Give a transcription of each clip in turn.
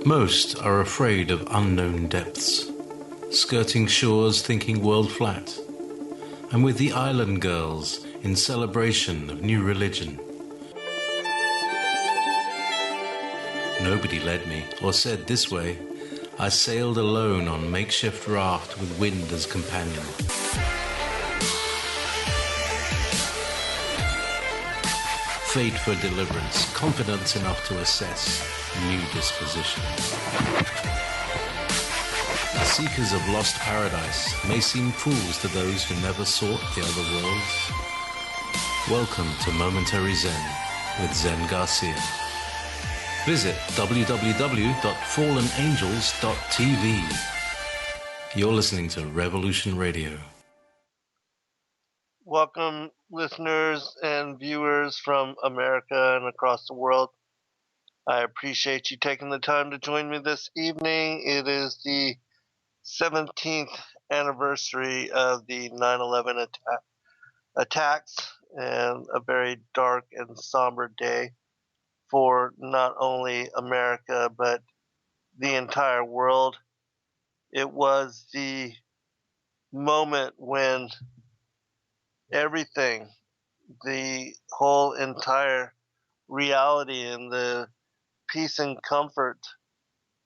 Most are afraid of unknown depths, skirting shores thinking world flat. I'm with the island girls in celebration of new religion. Nobody led me or said this way. I sailed alone on makeshift raft with wind as companion. Fate for deliverance, confidence enough to assess new disposition. The seekers of lost paradise may seem fools to those who never sought the other worlds. Welcome to Momentary Zen with Zen Garcia. Visit www.fallenangels.tv. You're listening to Revolution Radio. Welcome, listeners and viewers from America and across the world. I appreciate you taking the time to join me this evening. It is the 17th anniversary of the 9/11 attacks, and a very dark and somber day for not only America but the entire world. It was the moment when everything, the whole entire reality and the peace and comfort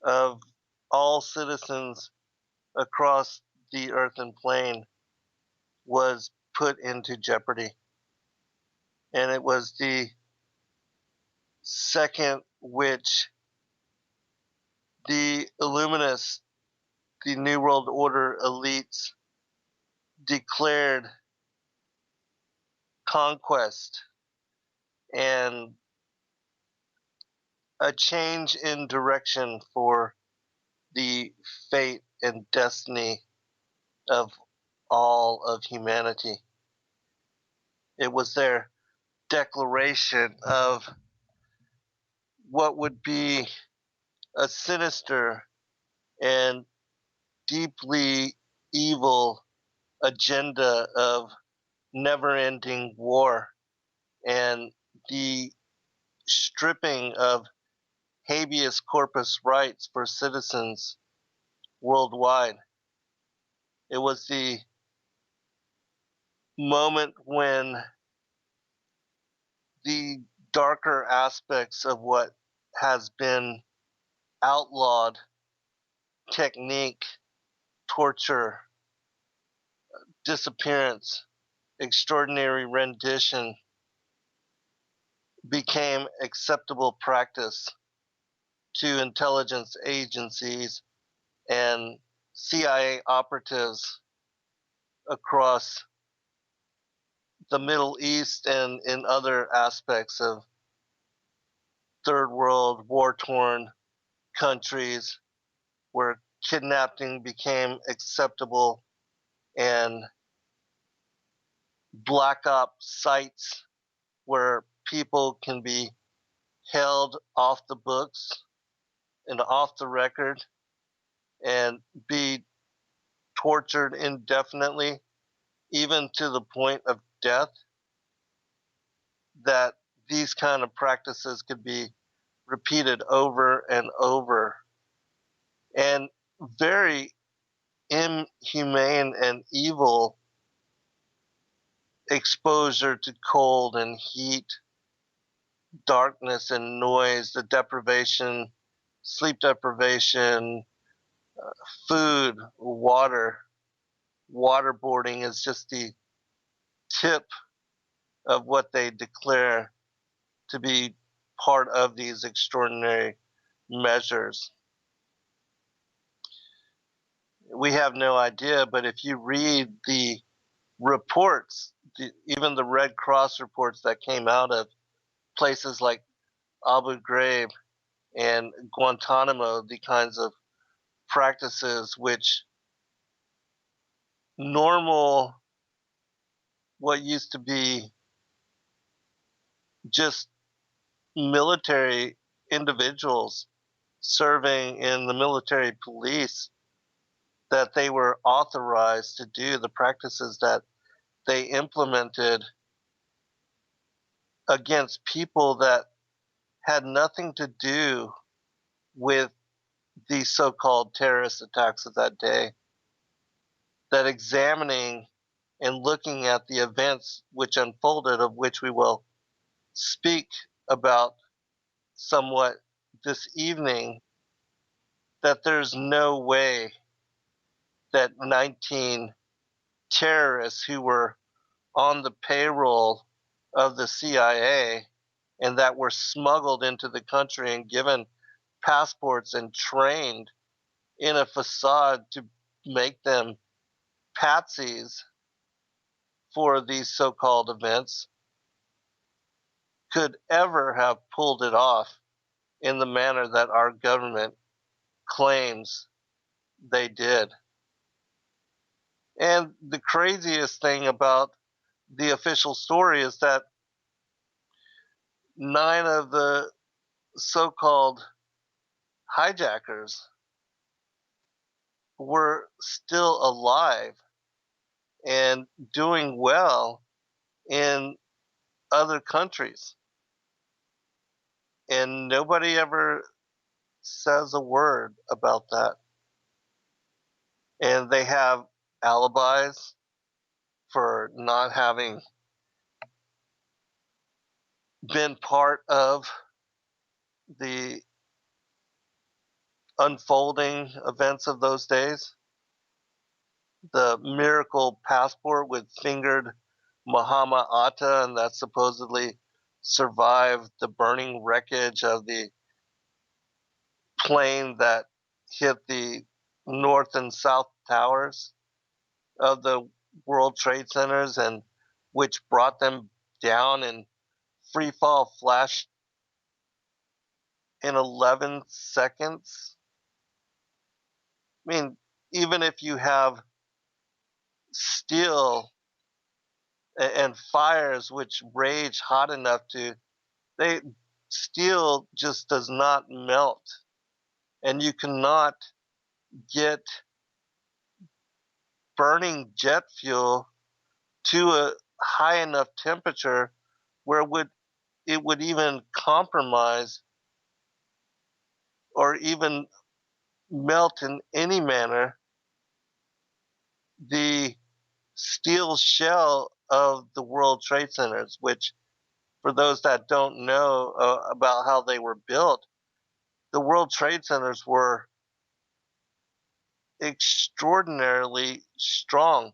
of all citizens across the earthen plane was put into jeopardy. And it was the second which the Illuminists, the New World Order elites, declared conquest and a change in direction for the fate and destiny of all of humanity. It was their declaration of what would be a sinister and deeply evil agenda of never-ending war and the stripping of habeas corpus rights for citizens worldwide. It was the moment when the darker aspects of what has been outlawed, technique, torture, disappearance, extraordinary rendition, became acceptable practice to intelligence agencies and CIA operatives across the Middle East and in other aspects of third world war-torn countries where kidnapping became acceptable and black op sites where people can be held off the books and off the record and be tortured indefinitely, even to the point of death, that these kind of practices could be repeated over and over. And very inhumane and evil exposure to cold and heat, darkness and noise, the deprivation, sleep deprivation, food, water. Waterboarding is just the tip of what they declare to be part of these extraordinary measures. We have no idea, but if you read the reports, even the Red Cross reports that came out of places like Abu Ghraib and Guantanamo, the kinds of practices which normal, what used to be just military individuals serving in the military police, that they were authorized to do, the practices that they implemented against people that had nothing to do with the so-called terrorist attacks of that day, that examining and looking at the events which unfolded, of which we will speak about somewhat this evening, that there's no way that 19 terrorists who were on the payroll of the CIA and that were smuggled into the country and given passports and trained in a facade to make them patsies for these so-called events could ever have pulled it off in the manner that our government claims they did. And the craziest thing about the official story is that 9 of the so-called hijackers were still alive and doing well in other countries. And nobody ever says a word about that. And they have alibis for not having been part of the unfolding events of those days. The miracle passport with fingered Muhammad Atta, and that supposedly survived the burning wreckage of the plane that hit the north and south towers of the World Trade Centers and which brought them down in free fall flash in 11 seconds. I mean, even if you have steel and fires which rage hot enough to, they steel just does not melt, and you cannot get burning jet fuel to a high enough temperature where it would even compromise or even melt in any manner the steel shell of the World Trade Centers, which, for those that don't know about how they were built, the World Trade Centers were extraordinarily strong.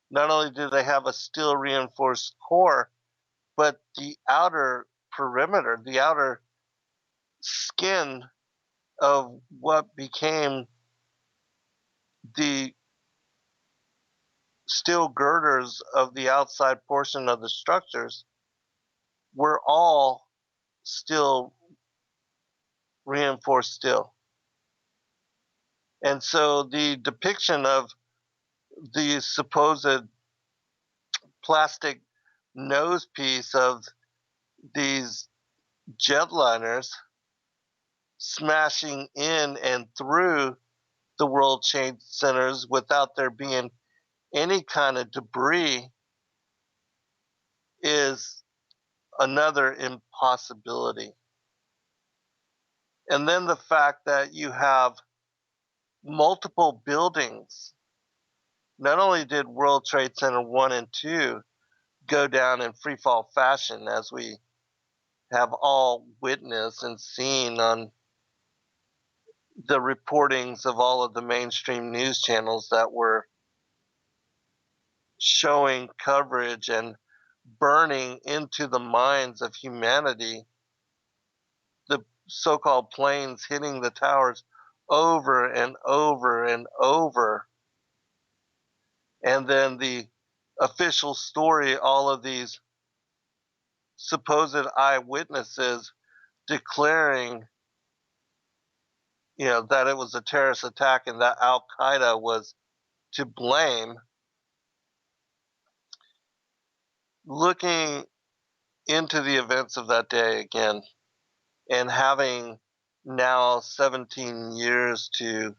Not only did they have a steel reinforced core, but the outer perimeter, the outer skin of what became the steel girders of the outside portion of the structures were all still reinforced steel. And so the depiction of the supposed plastic nose piece of these jetliners smashing in and through the World Trade Centers without there being any kind of debris is another impossibility. And then the fact that you have multiple buildings. Not only did World Trade Center 1 and 2 go down in free fall fashion, as we have all witnessed and seen on the reportings of all of the mainstream news channels that were showing coverage and burning into the minds of humanity the so-called planes hitting the towers over and over and over. And then the official story, all of these supposed eyewitnesses declaring, that it was a terrorist attack and that Al Qaeda was to blame. Looking into the events of that day again and having now 17 years to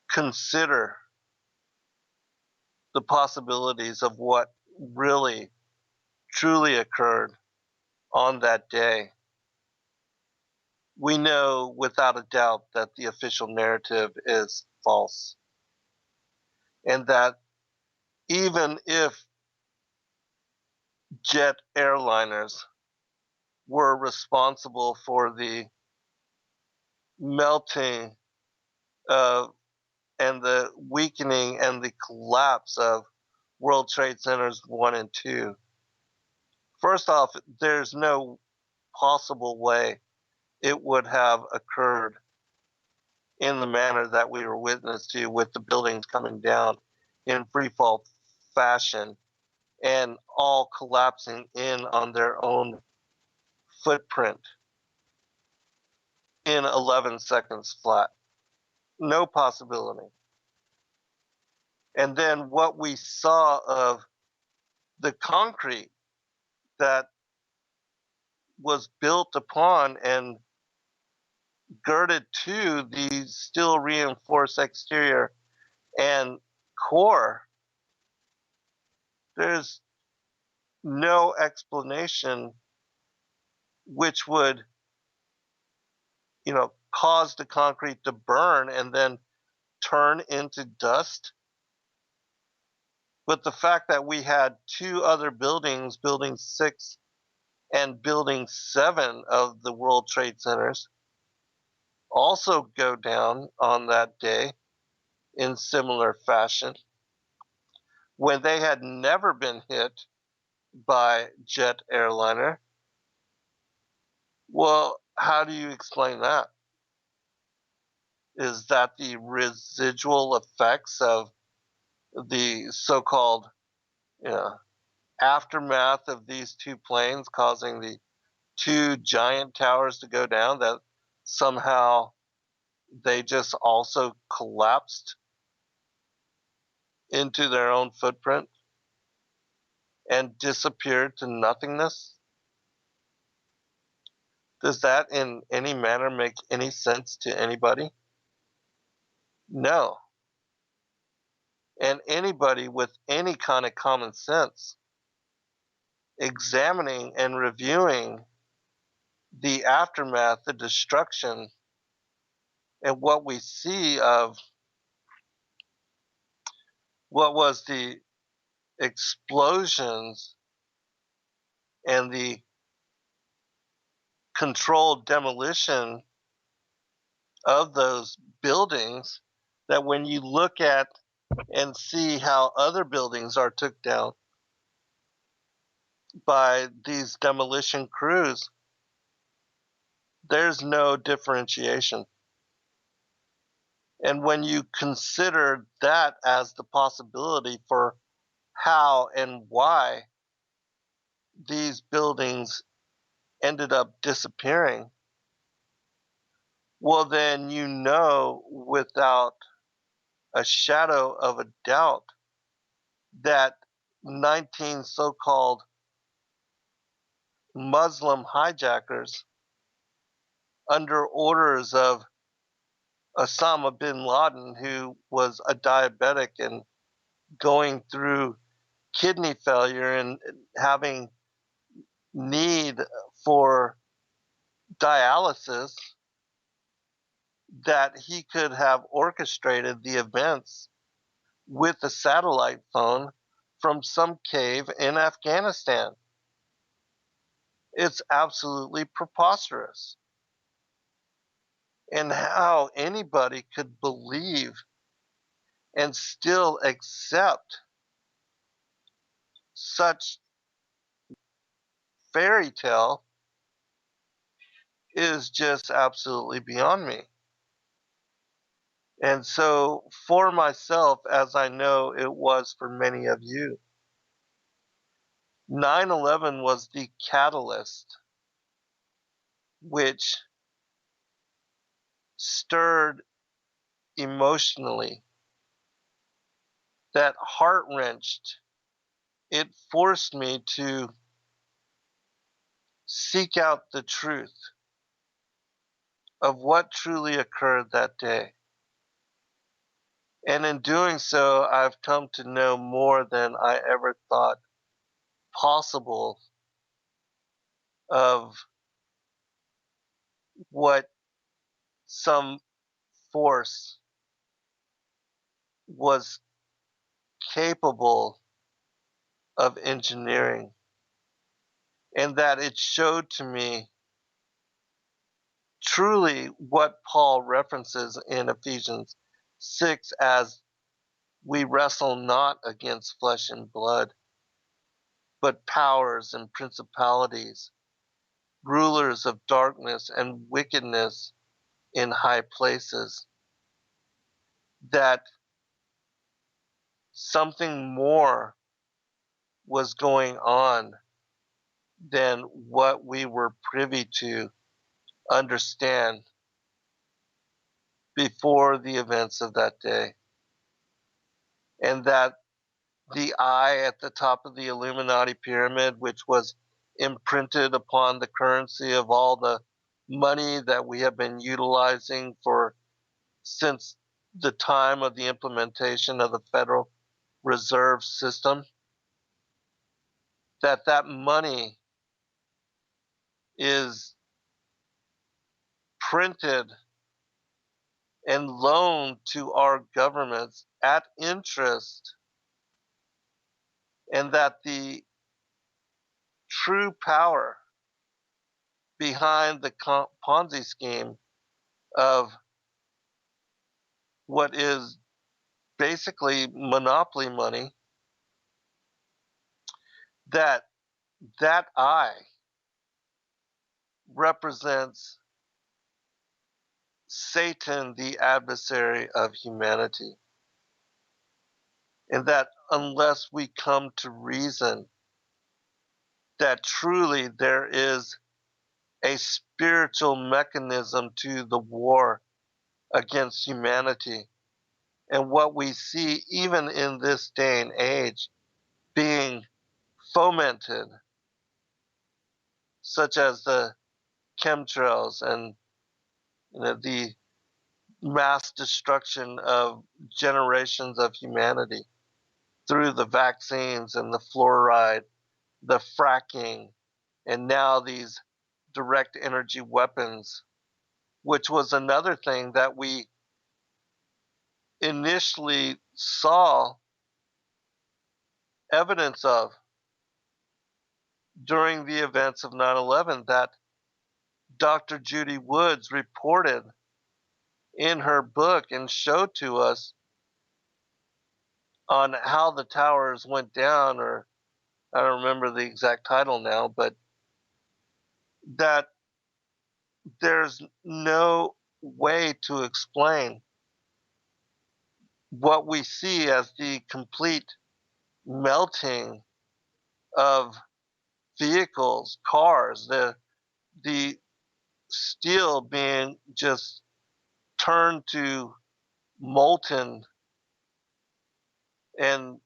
consider the possibilities of what really truly occurred on that day, we know without a doubt that the official narrative is false. And that even if jet airliners were responsible for the melting of and the weakening and the collapse of World Trade Centers 1 and 2, first off, there's no possible way it would have occurred in the manner that we were witness to, with the buildings coming down in free fall fashion and all collapsing in on their own footprint in 11 seconds flat. No possibility. And then what we saw of the concrete that was built upon and girded to the steel reinforced exterior and core, there's no explanation which would, cause the concrete to burn and then turn into dust. But the fact that we had two other buildings, Building 6 and Building 7 of the World Trade Centers, also go down on that day in similar fashion when they had never been hit by jet airliner. Well, how do you explain that? Is that the residual effects of the so-called aftermath of these two planes causing the two giant towers to go down, that somehow they just also collapsed into their own footprint and disappeared to nothingness? Does that in any manner make any sense to anybody? No. And anybody with any kind of common sense, examining and reviewing the aftermath, the destruction, and what we see of what was the explosions and the controlled demolition of those buildings, that when you look at and see how other buildings are took down by these demolition crews, there's no differentiation. And when you consider that as the possibility for how and why these buildings ended up disappearing, well, then you know without a shadow of a doubt that 19 so-called Muslim hijackers, under orders of Osama bin Laden, who was a diabetic and going through kidney failure and having need for dialysis, that he could have orchestrated the events with a satellite phone from some cave in Afghanistan. It's absolutely preposterous. And how anybody could believe and still accept such fairy tale is just absolutely beyond me. And so, for myself, as I know it was for many of you, 9/11 was the catalyst which stirred emotionally, that heart wrenched. It forced me to seek out the truth of what truly occurred that day. And in doing so, I've come to know more than I ever thought possible of what some force was capable of engineering, and that it showed to me truly what Paul references in Ephesians 6 as we wrestle not against flesh and blood, but powers and principalities, rulers of darkness and wickedness in high places. That something more was going on than what we were privy to understand before the events of that day. And that the eye at the top of the Illuminati pyramid, which was imprinted upon the currency of all the money that we have been utilizing for since the time of the implementation of the Federal Reserve System, that money is printed and loaned to our governments at interest, and that the true power behind the Ponzi scheme of what is basically monopoly money, that that I represents Satan, the adversary of humanity. And that unless we come to reason that truly there is a spiritual mechanism to the war against humanity, and what we see even in this day and age being fomented, such as the chemtrails and the mass destruction of generations of humanity through the vaccines and the fluoride, the fracking, and now these direct energy weapons, which was another thing that we initially saw evidence of during the events of 9/11, that Dr. Judy Woods reported in her book and showed to us on how the towers went down, or I don't remember the exact title now, but that there's no way to explain what we see as the complete melting of vehicles, cars, the steel being just turned to molten, and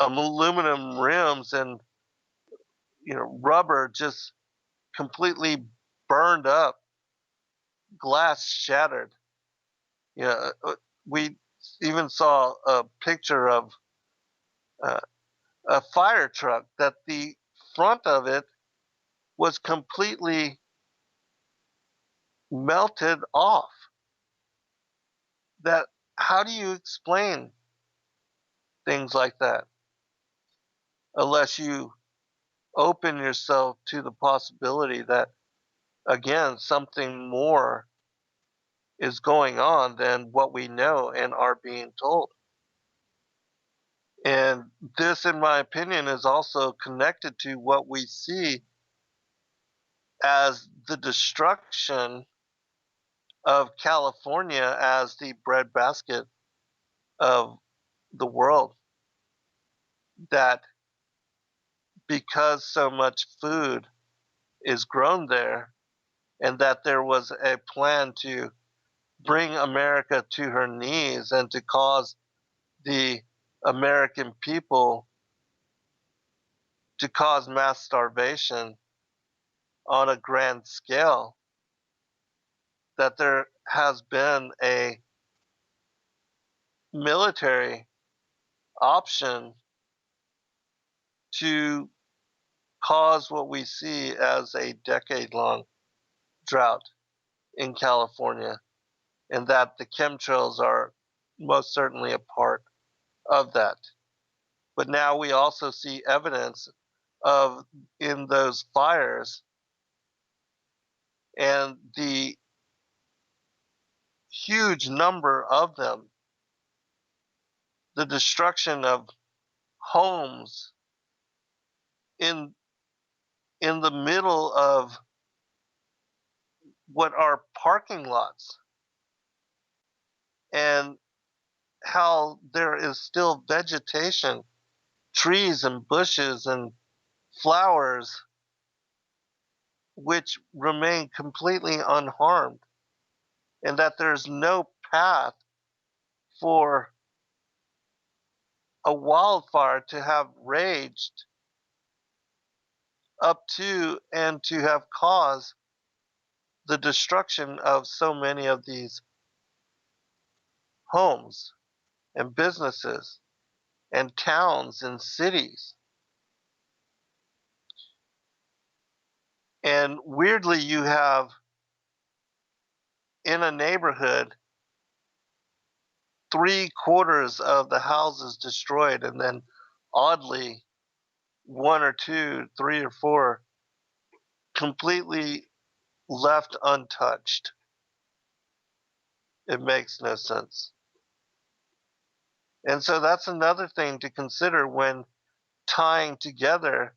aluminum rims and rubber just completely burned up, glass shattered. We even saw a picture of uh, a fire truck that the front of it was completely melted off. That How do you explain things like that unless you open yourself to the possibility that, again, something more is going on than what we know and are being told? And this, in my opinion, is also connected to what we see as the destruction of California as the breadbasket of the world. That because so much food is grown there, and that there was a plan to bring America to her knees and to cause the American people to cause mass starvation on a grand scale, that there has been a military option to cause what we see as a decade long drought in California. and that the chemtrails are most certainly a part of that. But now we also see evidence of in those fires and the huge number of them, the destruction of homes in the middle of what are parking lots, and how there is still vegetation, trees and bushes and flowers which remain completely unharmed, and that there's no path for a wildfire to have raged up to and to have caused the destruction of so many of these homes and businesses and towns and cities. And weirdly, you have in a neighborhood 3/4 of the houses destroyed, and then oddly, one or two, three or four completely left untouched. It makes no sense. And so that's another thing to consider when tying together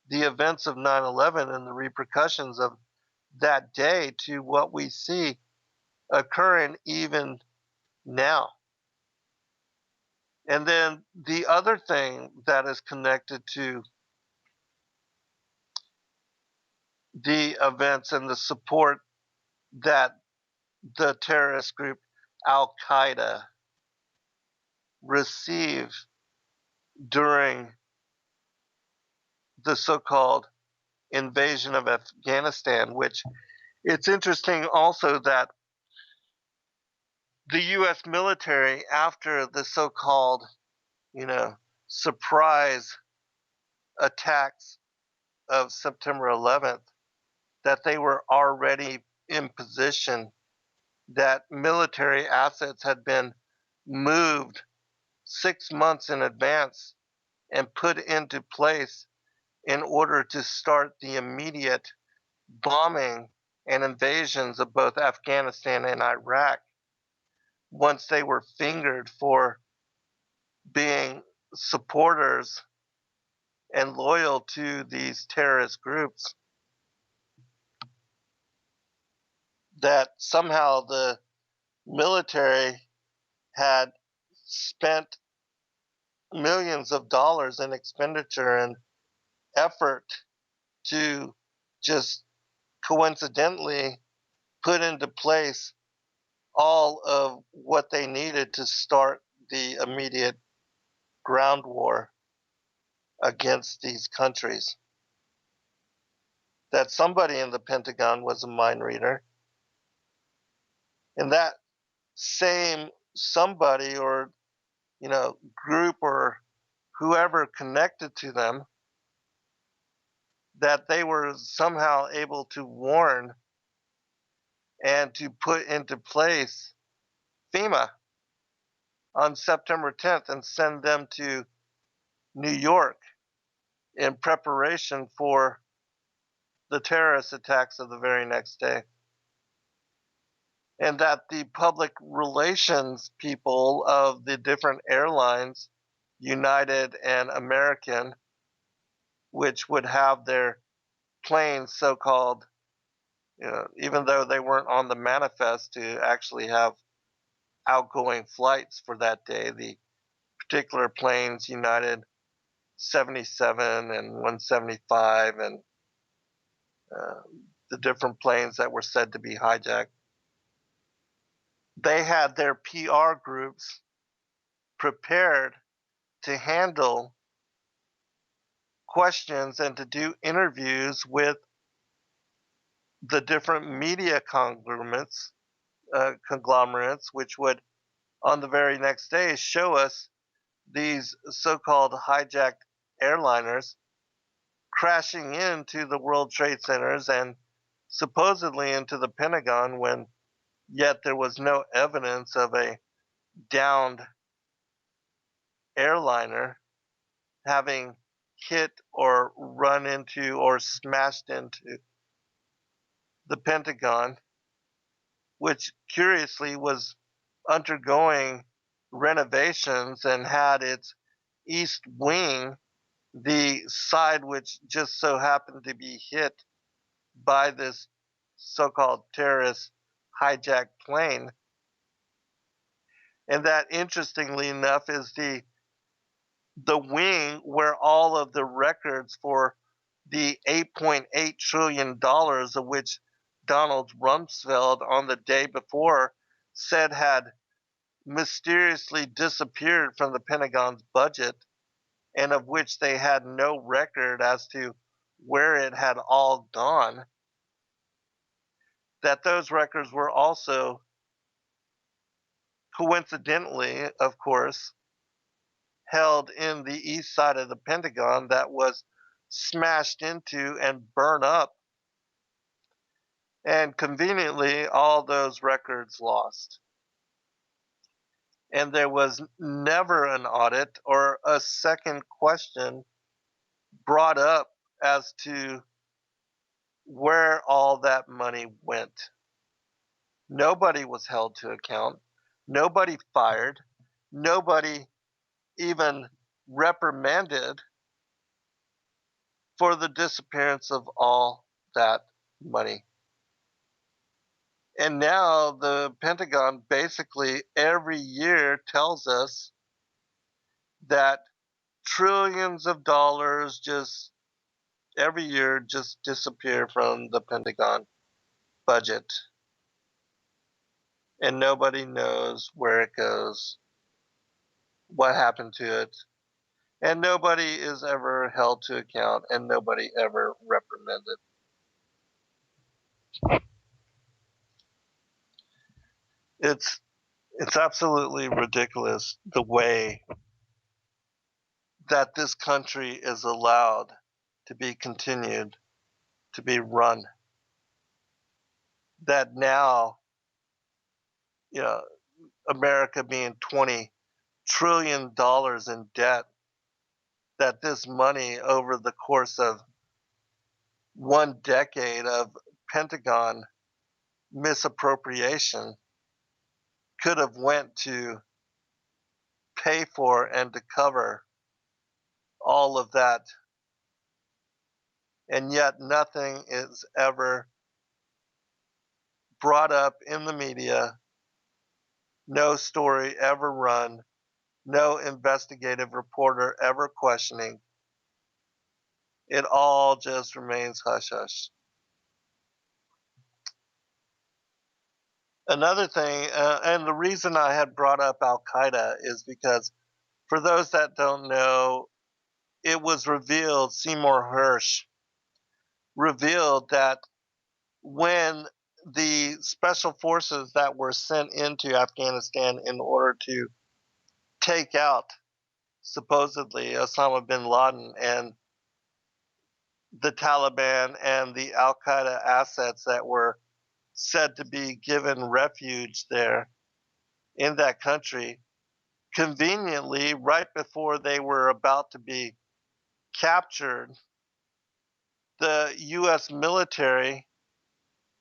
the events of 9/11 and the repercussions of that day to what we see occurring even now. And then the other thing that is connected to the events and the support that the terrorist group Al Qaeda received during the so called invasion of Afghanistan, which it's interesting also that the US military, after the so called, surprise attacks of September 11th, that they were already in position, that military assets had been moved 6 months in advance and put into place in order to start the immediate bombing and invasions of both Afghanistan and Iraq once they were fingered for being supporters and loyal to these terrorist groups. That somehow the military had spent millions of dollars in expenditure and effort to just coincidentally put into place all of what they needed to start the immediate ground war against these countries. That somebody in the Pentagon was a mind reader, and that same somebody or group or whoever connected to them, that they were somehow able to warn and to put into place FEMA on September 10th and send them to New York in preparation for the terrorist attacks of the very next day. And that the public relations people of the different airlines, United and American, which would have their planes so called, even though they weren't on the manifest to actually have outgoing flights for that day, the particular planes, United 77 and 175, and the different planes that were said to be hijacked, they had their PR groups prepared to handle questions and to do interviews with the different media conglomerates, which would, on the very next day, show us these so called hijacked airliners crashing into the World Trade Centers and supposedly into the Pentagon when yet there was no evidence of a downed airliner having hit or run into or smashed into the Pentagon, which curiously was undergoing renovations and had its east wing, the side which just so happened to be hit by this so-called terrorist hijacked plane. And that, interestingly enough, is the wing where all of the records for the $8.8 trillion of which Donald Rumsfeld on the day before said had mysteriously disappeared from the Pentagon's budget, and of which they had no record as to where it had all gone, that those records were also coincidentally, of course, held in the east side of the Pentagon that was smashed into and burned up, and conveniently all those records lost. And there was never an audit or a second question brought up as to where all that money went. Nobody was held to account. Nobody fired. Nobody even reprimanded for the disappearance of all that money. And now the Pentagon basically every year tells us that trillions of dollars just every year just disappear from the Pentagon budget. And nobody knows where it goes, what happened to it, and nobody is ever held to account, and nobody ever reprimanded. It's absolutely ridiculous the way that this country is allowed to be continued to be run. That now, you know, America being $20 trillion in debt, that this money over the course of one decade of Pentagon misappropriation could have went to pay for and to cover all of that, and yet nothing is ever brought up in the media, no story ever run, no investigative reporter ever questioning. It all just remains hush hush. Another thing, and the reason I had brought up Al Qaeda is because, for those that don't know, it was revealed, Seymour Hersh revealed that when the special forces that were sent into Afghanistan in order to take out supposedly Osama bin Laden and the Taliban and the Al Qaeda assets that were said to be given refuge there in that country, conveniently, right before they were about to be captured, the U.S. military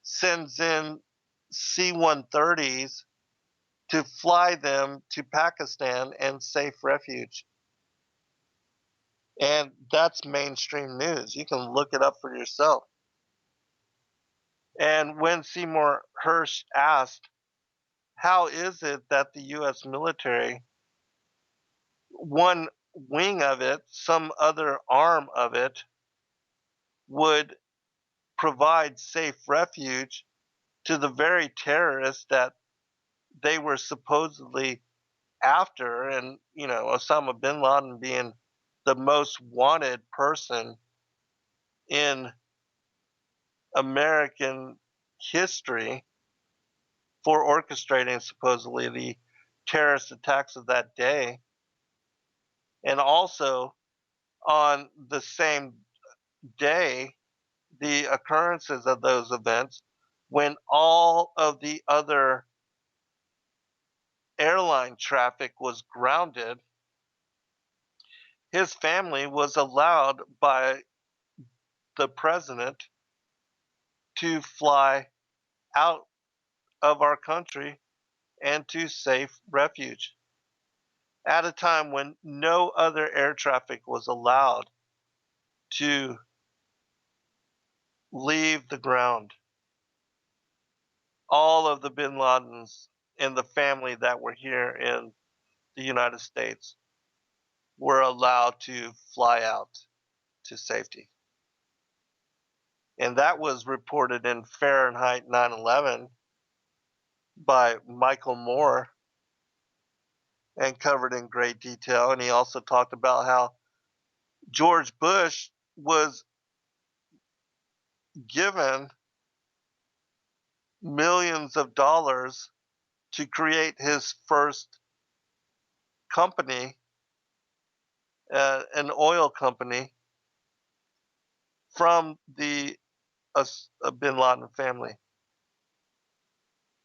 sends in C 130s to fly them to Pakistan and safe refuge. And that's mainstream news. You can look it up for yourself. And when Seymour Hersh asked, how is it that the U.S. military, one wing of it, some other arm of it, would provide safe refuge to the very terrorists that they were supposedly after, and Osama bin Laden being the most wanted person in American history for orchestrating supposedly the terrorist attacks of that day, and also on the same day, the occurrences of those events when all of the other and traffic was grounded, his family was allowed by the president to fly out of our country and to safe refuge at a time when no other air traffic was allowed to leave the ground. All of the bin Ladens and the family that were here in the United States were allowed to fly out to safety. And that was reported in Fahrenheit 9/11 by Michael Moore and covered in great detail. And he also talked about how George Bush was given millions of dollars to create his first company, an oil company, from the bin Laden family,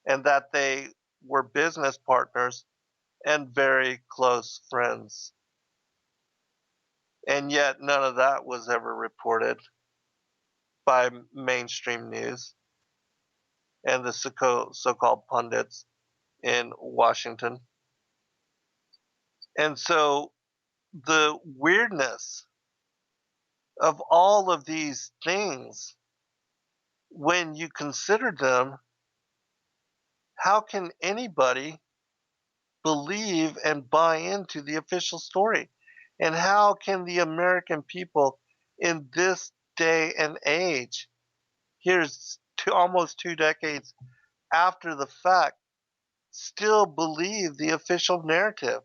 and that they were business partners and very close friends. And yet, none of that was ever reported by mainstream news and the so called pundits in Washington. And so, the weirdness of all of these things, when you consider them, how can anybody believe and buy into the official story? And how can the American people in this day and age, here's almost 2 decades after the fact, still believe the official narrative?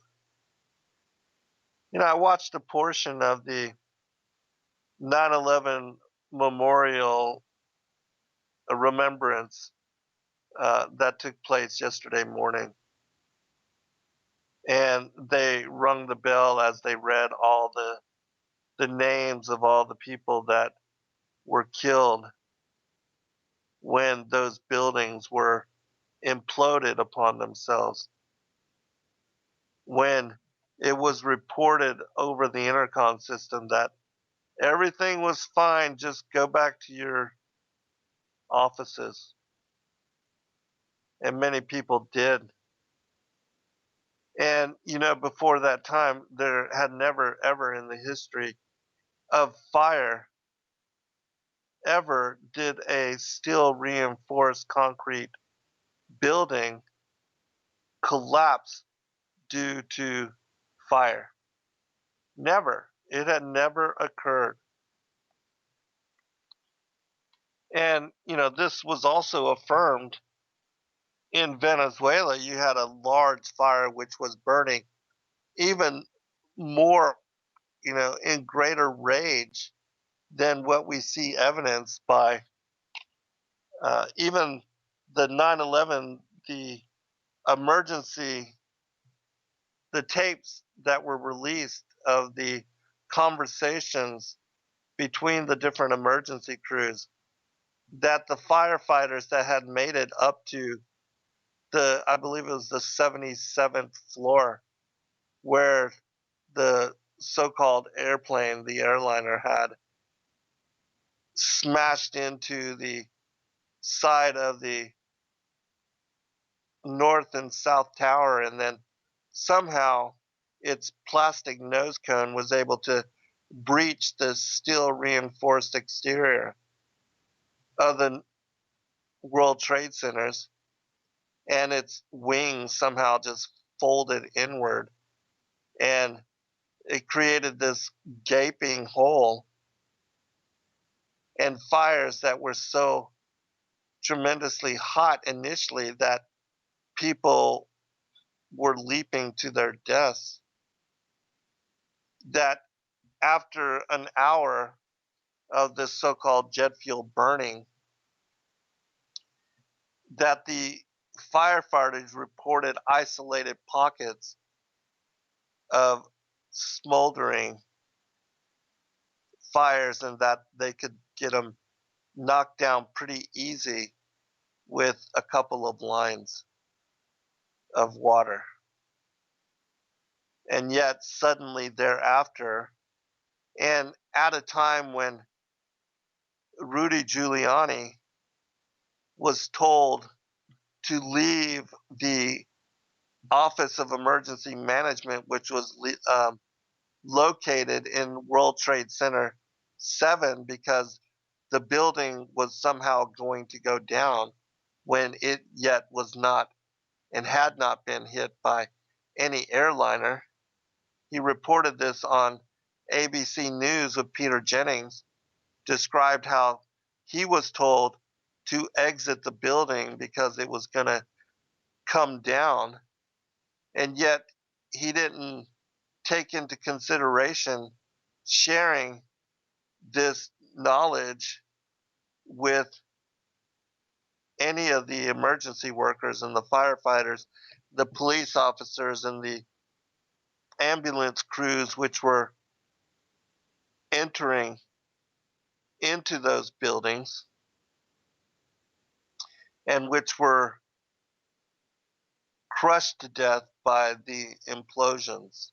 I watched a portion of the 9/11 memorial remembrance that took place yesterday morning. And they rung the bell as they read all the names of all the people that were killed when those buildings were imploded upon themselves. When it was reported over the intercom system that everything was fine, just go back to your offices. And many people did. And, before that time, there had never, ever in the history of fire ever did a steel reinforced concrete building collapse due to fire. Never. It had never occurred. And, this was also affirmed in Venezuela. You had a large fire which was burning even more, in greater rage than what we see evidenced by even the 9/11, the emergency, the tapes that were released of the conversations between the different emergency crews, that the firefighters that had made it up to I believe it was the 77th floor, where the so-called airplane, the airliner, had smashed into the side of the north and south tower, and then somehow its plastic nose cone was able to breach the steel reinforced exterior of the World Trade Centers, and its wings somehow just folded inward, and it created this gaping hole, and fires that were so tremendously hot initially that people were leaping to their deaths, that after an hour of this so-called jet fuel burning, that the firefighters reported isolated pockets of smoldering fires, and that they could get them knocked down pretty easy with a couple of lines of water. and yet suddenly thereafter, and at a time when Rudy Giuliani was told to leave the Office of Emergency Management, which was located in World Trade Center 7, because the building was somehow going to go down when it yet was not and had not been hit by any airliner. He reported this on ABC News with Peter Jennings, described how he was told to exit the building because it was going to come down, and yet he didn't take into consideration sharing this knowledge with any of the emergency workers and the firefighters, the police officers, and the ambulance crews which were entering into those buildings and which were crushed to death by the implosions.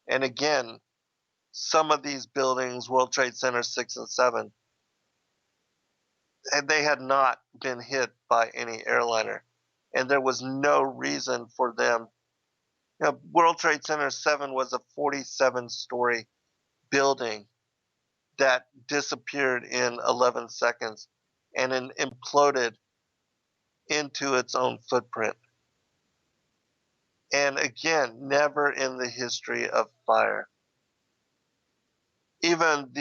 And again, some of these buildings, World Trade Center 6 and 7, and they had not been hit by any airliner. And there was no reason for them. World Trade Center 7 was a 47-story building that disappeared in 11 seconds and then imploded into its own footprint. And again, never in the history of fire. Even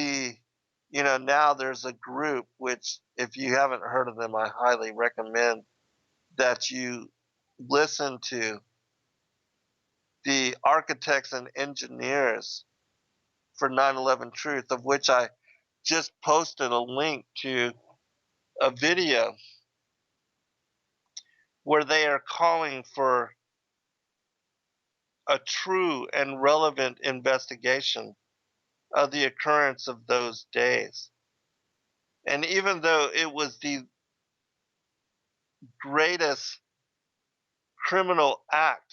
now there's a group which, if you haven't heard of them, I highly recommend that you listen to, the architects and engineers for 9/11 Truth, of which I just posted a link to a video where they are calling for a true and relevant investigation of the occurrence of those days. And even though it was the greatest criminal act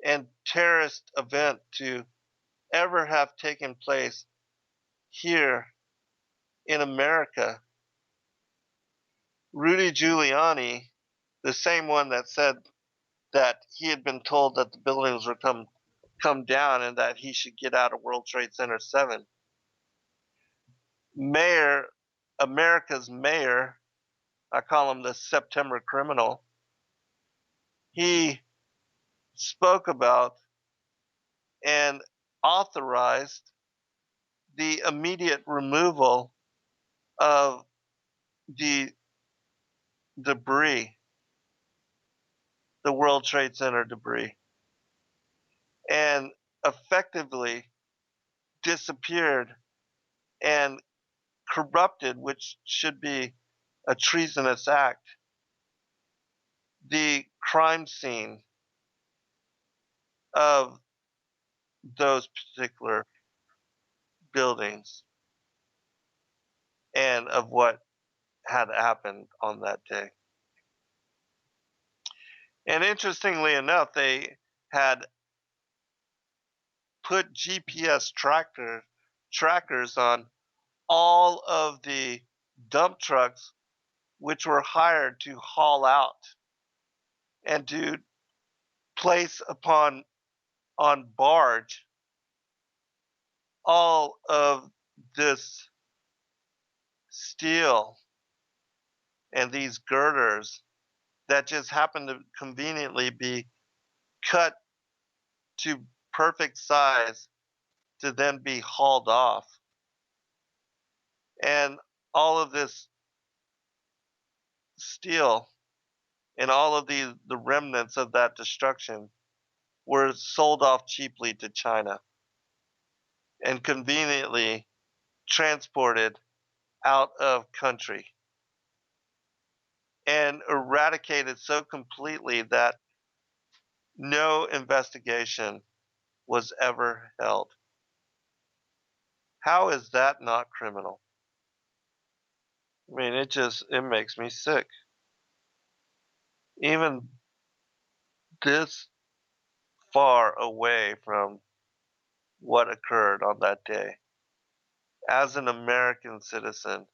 and terrorist event to ever have taken place here in America, Rudy Giuliani, the same one that said that he had been told that the buildings would come down and that he should get out of World Trade Center 7, mayor, America's mayor, I call him the September criminal, he spoke about and authorized the immediate removal of the debris, the World Trade Center debris, and effectively disappeared and corrupted, which should be a treasonous act, the crime scene of those particular buildings and of what had happened on that day. And interestingly enough, they had put GPS trackers on all of the dump trucks which were hired to haul out and to place upon on barge all of this steel and these girders that just happen to conveniently be cut to perfect size to then be hauled off. And all of this steel and all of the remnants of that destruction were sold off cheaply to China and conveniently transported out of country and eradicated so completely that no investigation was ever held. How is that not criminal? I mean, it makes me sick. Even this far away from what occurred on that day. As an American citizen,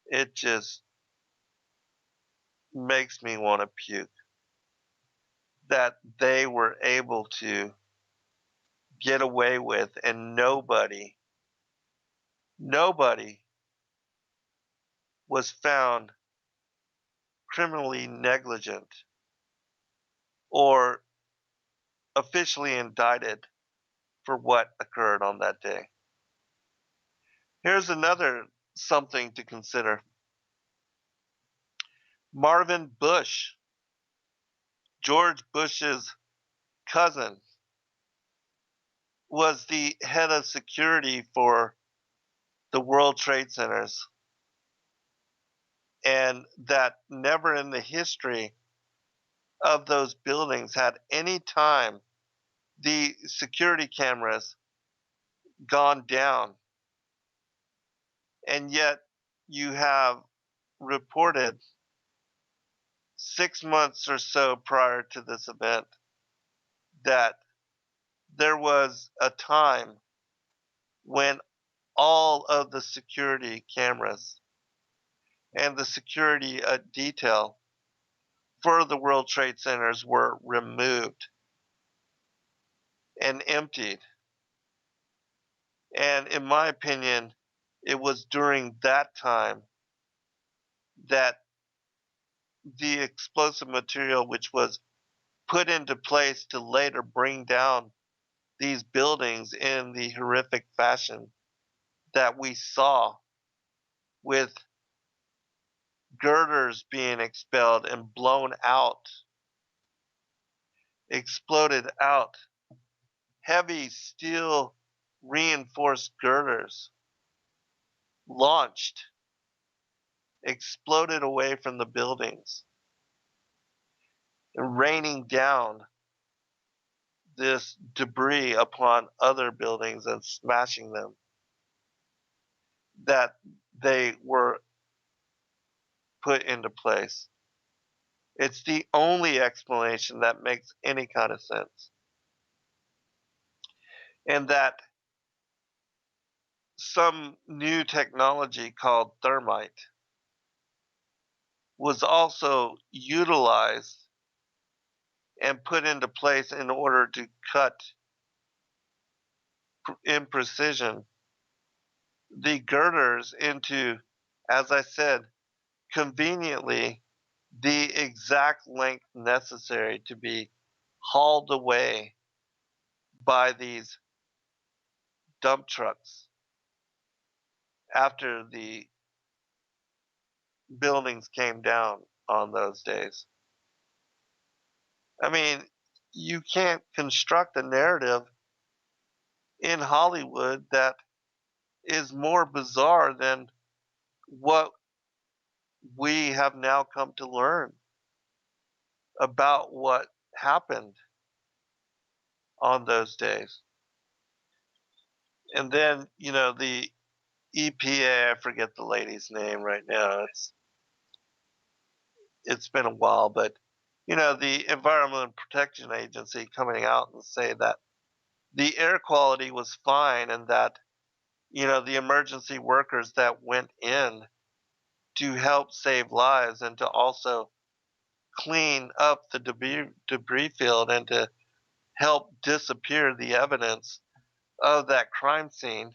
it just makes me want to puke that they were able to get away with, and nobody was found criminally negligent or officially indicted for what occurred on that day. Here's another something to consider. Marvin Bush, George Bush's cousin, was the head of security for the World Trade Centers, and that never in the history of those buildings had any time the security cameras gone down. And yet you have reported 6 months or so prior to this event that there was a time when all of the security cameras and the security detail for the World Trade Centers were removed and emptied. And in my opinion, it was during that time that the explosive material, which was put into place to later bring down these buildings in the horrific fashion that we saw, with girders being expelled and blown out, exploded out, heavy steel reinforced girders launched, exploded away from the buildings, and raining down this debris upon other buildings and smashing them, that they were put into place. It's the only explanation that makes any kind of sense. And that some new technology called thermite was also utilized and put into place in order to cut in precision the girders into, as I said, conveniently the exact length necessary to be hauled away by these dump trucks after the buildings came down on those days. I mean, you can't construct a narrative in Hollywood that is more bizarre than what we have now come to learn about what happened on those days. And then, the EPA, I forget the lady's name right now. It's been a while, but the Environmental Protection Agency coming out and say that the air quality was fine, and that the emergency workers that went in to help save lives and to also clean up the debris field and to help disappear the evidence of that crime scene,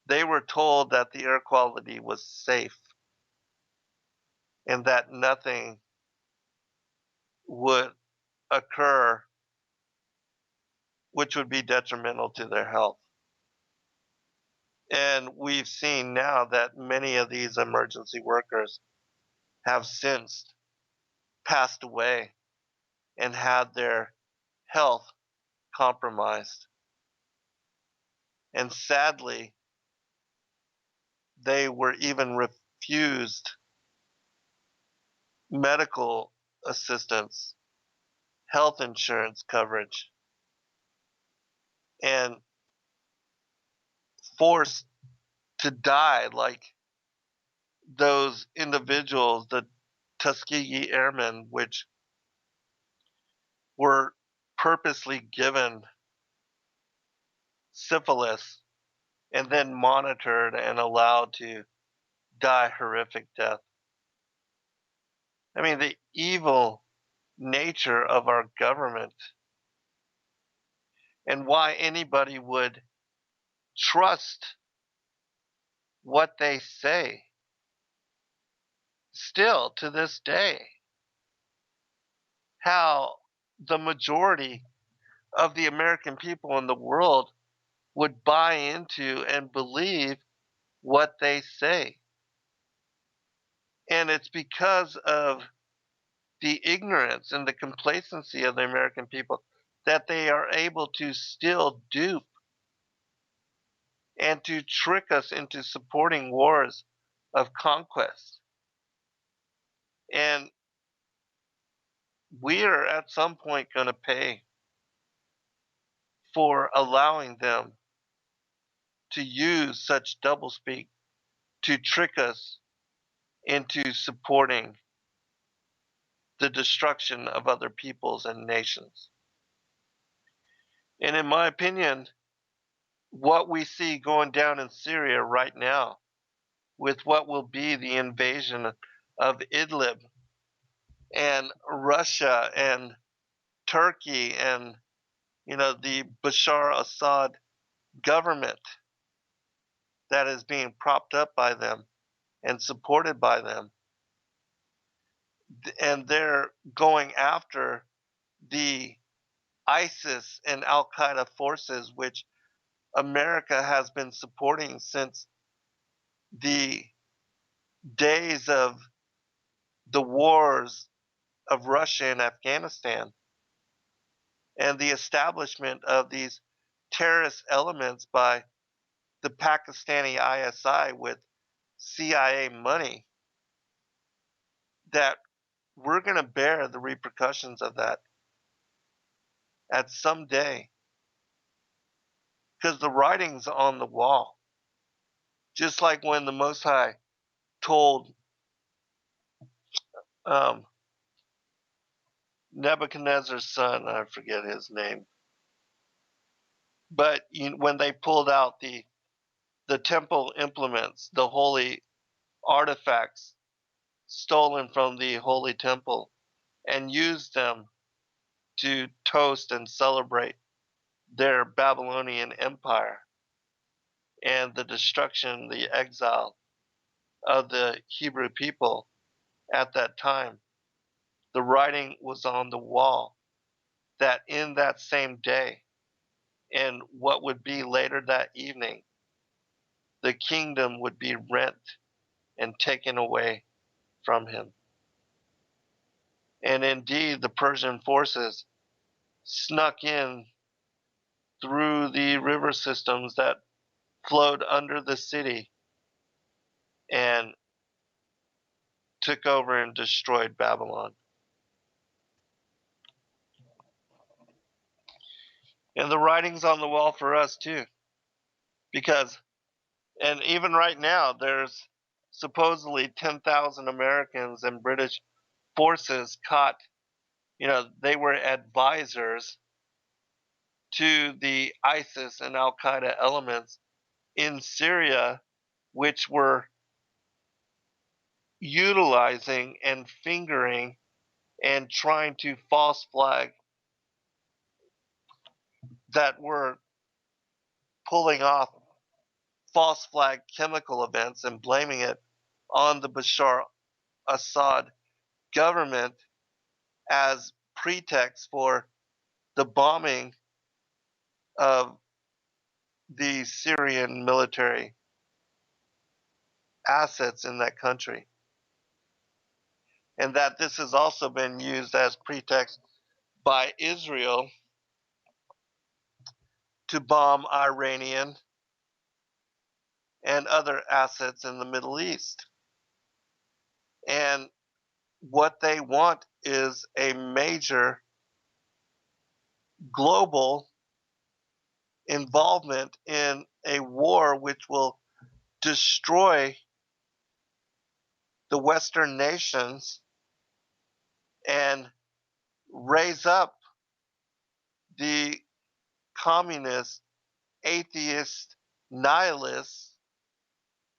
they were told that the air quality was safe and that nothing would occur which would be detrimental to their health. And we've seen now that many of these emergency workers have since passed away and had their health compromised. And sadly, they were even refused medical assistance, health insurance coverage, and forced to die like those individuals, the Tuskegee Airmen, which were purposely given syphilis and then monitored and allowed to die horrific death. I mean, the evil nature of our government and why anybody would trust what they say still to this day. How the majority of the American people in the world would buy into and believe what they say. And it's because of the ignorance and the complacency of the American people that they are able to still dupe and to trick us into supporting wars of conquest. And we are at some point going to pay for allowing them to use such doublespeak to trick us into supporting the destruction of other peoples and nations. And in my opinion, what we see going down in Syria right now, with what will be the invasion of Idlib and Russia and Turkey and the Bashar Assad government that is being propped up by them and supported by them, and they're going after the ISIS and Al Qaeda forces, which America has been supporting since the days of the wars of Russia and Afghanistan and the establishment of these terrorist elements by the Pakistani ISI with CIA money, that we're going to bear the repercussions of that at some day, because the writing's on the wall. Just like when the Most High told um, Nebuchadnezzar's son, I forget his name, but when they pulled out the temple implements, the holy artifacts stolen from the holy temple, and used them to toast and celebrate their Babylonian empire and the destruction, the exile of the Hebrew people at that time. The writing was on the wall that in that same day, and what would be later that evening, the kingdom would be rent and taken away from him. And indeed, the Persian forces snuck in through the river systems that flowed under the city and took over and destroyed Babylon. And the writing's on the wall for us too, because, and even right now, there's supposedly 10,000 Americans and British forces caught. They were advisors to the ISIS and Al Qaeda elements in Syria, which were utilizing and fingering and trying to false flag, that were pulling off false flag chemical events and blaming it on the Bashar Assad government as pretext for the bombing of the Syrian military assets in that country. And that this has also been used as pretext by Israel to bomb Iranian and other assets in the Middle East. And what they want is a major global involvement in a war which will destroy the Western nations and raise up the communist, atheist, nihilists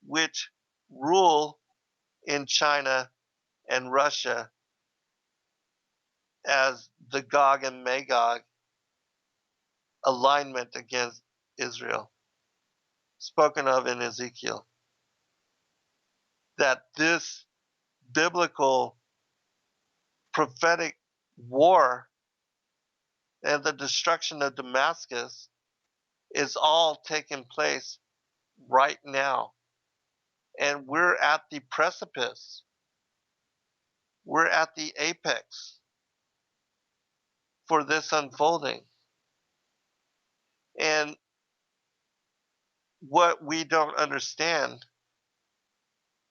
which rule in China and Russia as the Gog and Magog alignment against Israel, spoken of in Ezekiel. That this biblical prophetic war and the destruction of Damascus is all taking place right now. And we're at the precipice. We're at the apex for this unfolding. And what we don't understand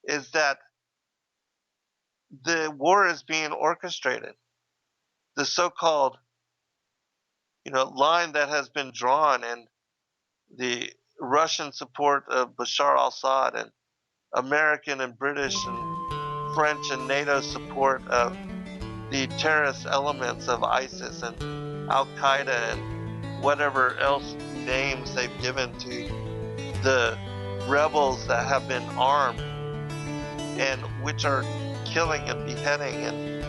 is that the war is being orchestrated. The so-called, line that has been drawn, and the Russian support of Bashar al-Assad, and American and British and French and NATO support of the terrorist elements of ISIS and Al-Qaeda and whatever else names they've given to the rebels that have been armed and which are killing and beheading and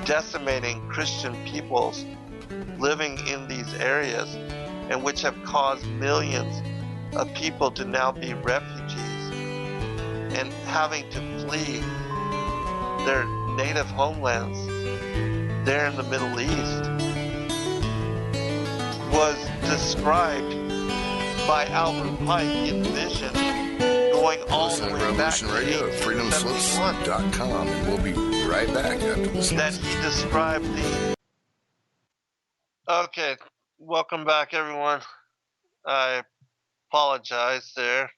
decimating Christian peoples living in these areas, and which have caused millions of people to now be refugees and having to flee their native homelands there in the Middle East, was described by Albert Pike in Vision, going all the way back to Revolution Radio at 1871. freedomslips.com, and we'll be right back after this. That he described the... Okay, welcome back, everyone. I apologize there.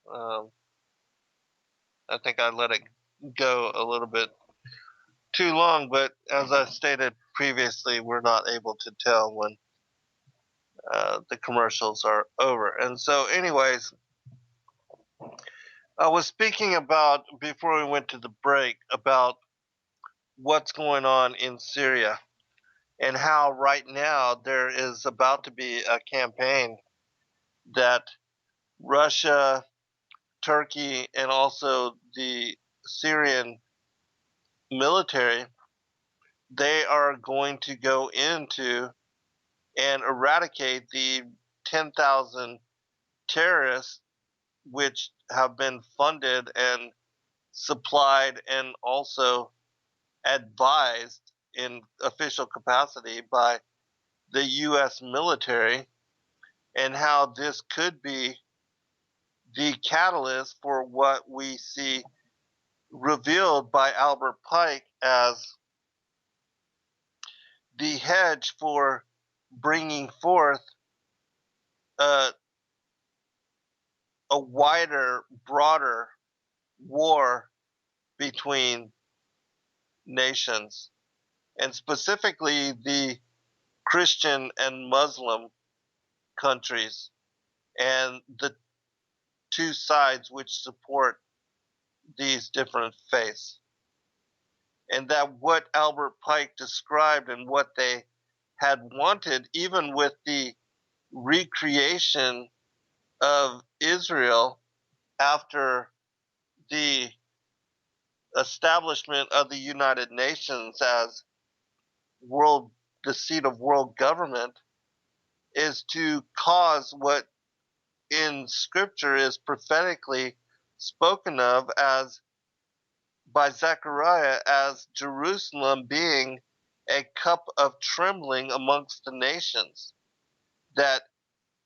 I think I let it go a little bit too long, but as I stated previously, we're not able to tell when the commercials are over. And so, anyways, I was speaking about, before we went to the break, about what's going on in Syria and how right now there is about to be a campaign that Russia, Turkey, and also the Syrian military, they are going to go into and eradicate the 10,000 terrorists which have been funded and supplied and also advised in official capacity by the U.S. military, and how this could be the catalyst for what we see revealed by Albert Pike as the hedge for bringing forth a wider, broader war between nations, and specifically the Christian and Muslim countries and the two sides which support these different faiths. And that what Albert Pike described and what they had wanted, even with the recreation of Israel after the establishment of the United Nations as the seat of world government, is to cause what in scripture is prophetically spoken of as by Zechariah as Jerusalem being a cup of trembling amongst the nations, that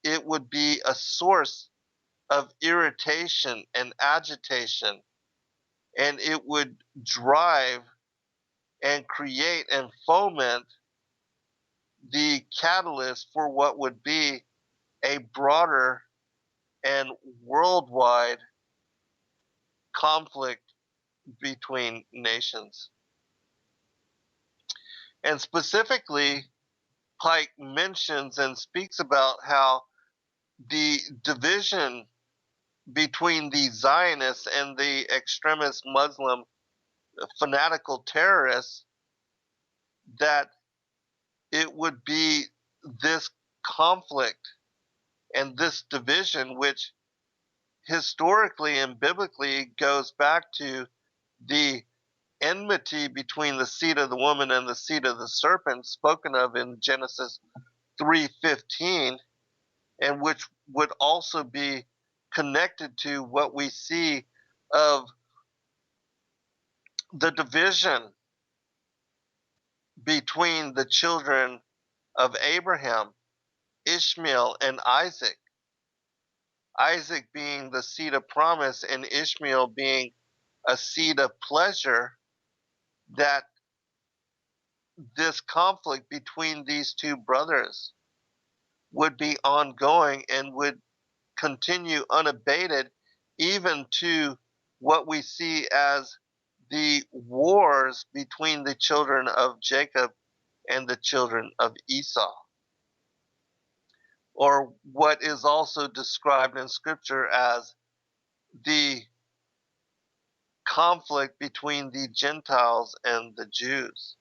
it would be a source of irritation and agitation, and it would drive and create and foment the catalyst for what would be a broader and worldwide conflict between nations. And specifically, Pike mentions and speaks about how the division between the Zionists and the extremist Muslim fanatical terrorists, that it would be this conflict and this division, which historically and biblically goes back to the enmity between the seed of the woman and the seed of the serpent spoken of in Genesis 3:15, and which would also be connected to what we see of the division between the children of Abraham, Ishmael, and Isaac. Isaac being the seed of promise and Ishmael being a seed of pleasure, that this conflict between these two brothers would be ongoing and would continue unabated, even to what we see as the wars between the children of Jacob and the children of Esau, or what is also described in Scripture as the conflict between the Gentiles and the Jews,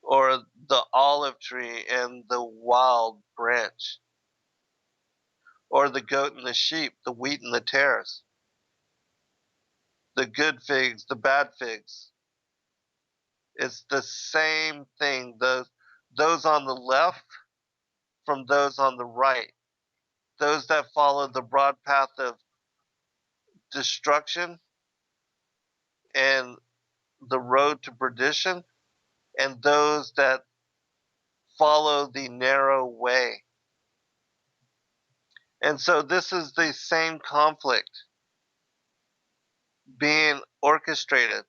or the olive tree and the wild branch, or the goat and the sheep, the wheat and the tares, the good figs, the bad figs. It's the same thing. Those on the left from those on the right. Those that follow the broad path of destruction and the road to perdition, and those that follow the narrow way. And so this is the same conflict being orchestrated,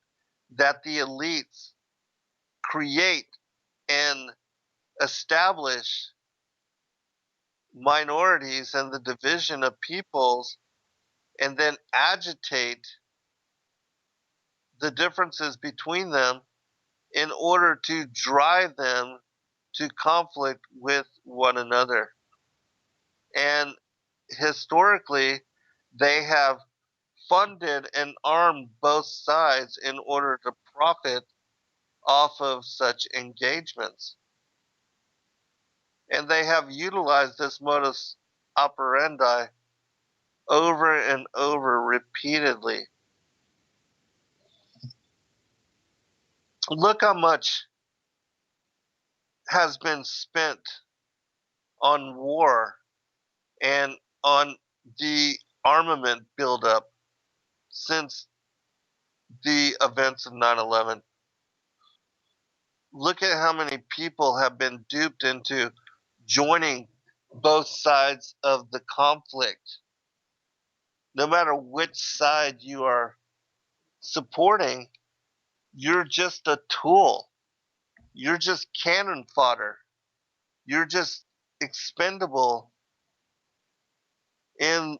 that the elites create and establish minorities and the division of peoples, and then agitate the differences between them in order to drive them to conflict with one another. And historically, they have funded and armed both sides in order to profit off of such engagements. And they have utilized this modus operandi over and over repeatedly. Look how much has been spent on war and on the armament buildup since the events of 9/11. Look at how many people have been duped into joining both sides of the conflict. No matter which side you are supporting, you're just a tool. You're just cannon fodder. You're just expendable in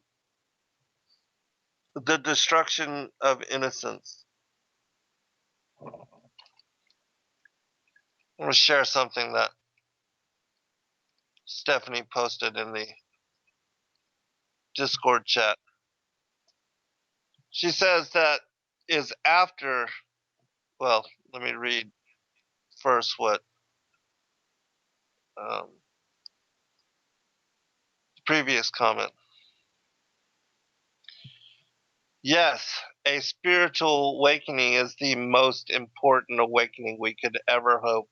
the destruction of innocence. I'm going to share something that Stephanie posted in the Discord chat. She says that is after, well, let me read first what the previous comment. Yes, a spiritual awakening is the most important awakening we could ever hope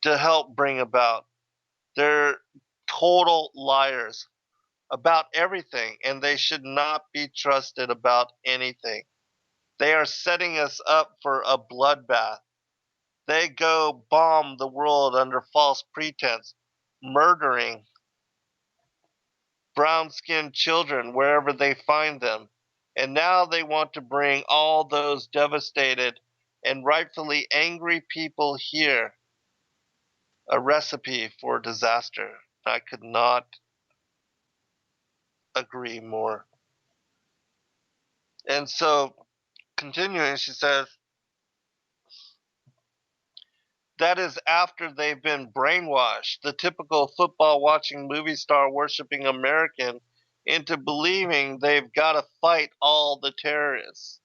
to help bring about. They're total liars about everything, and they should not be trusted about anything. They are setting us up for a bloodbath. They go bomb the world under false pretense, murdering brown-skinned children wherever they find them. And now they want to bring all those devastated and rightfully angry people here, a recipe for disaster. I could not agree more. And so, continuing, she says, that is after they've been brainwashed, the typical football watching movie star worshiping American, into believing they've got to fight all the terrorists,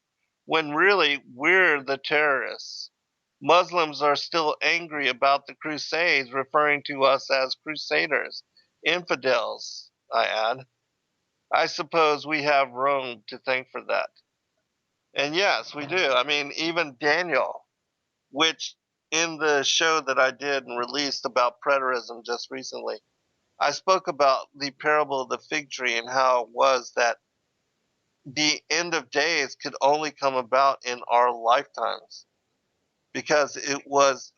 when really we're the terrorists. Muslims are still angry about the Crusades, referring to us as crusaders, infidels, I add. I suppose we have Rome to thank for that. And yes, we do. I mean, even Daniel, which in the show that I did and released about preterism just recently, I spoke about the parable of the fig tree and how it was that the end of days could only come about in our lifetimes, because it was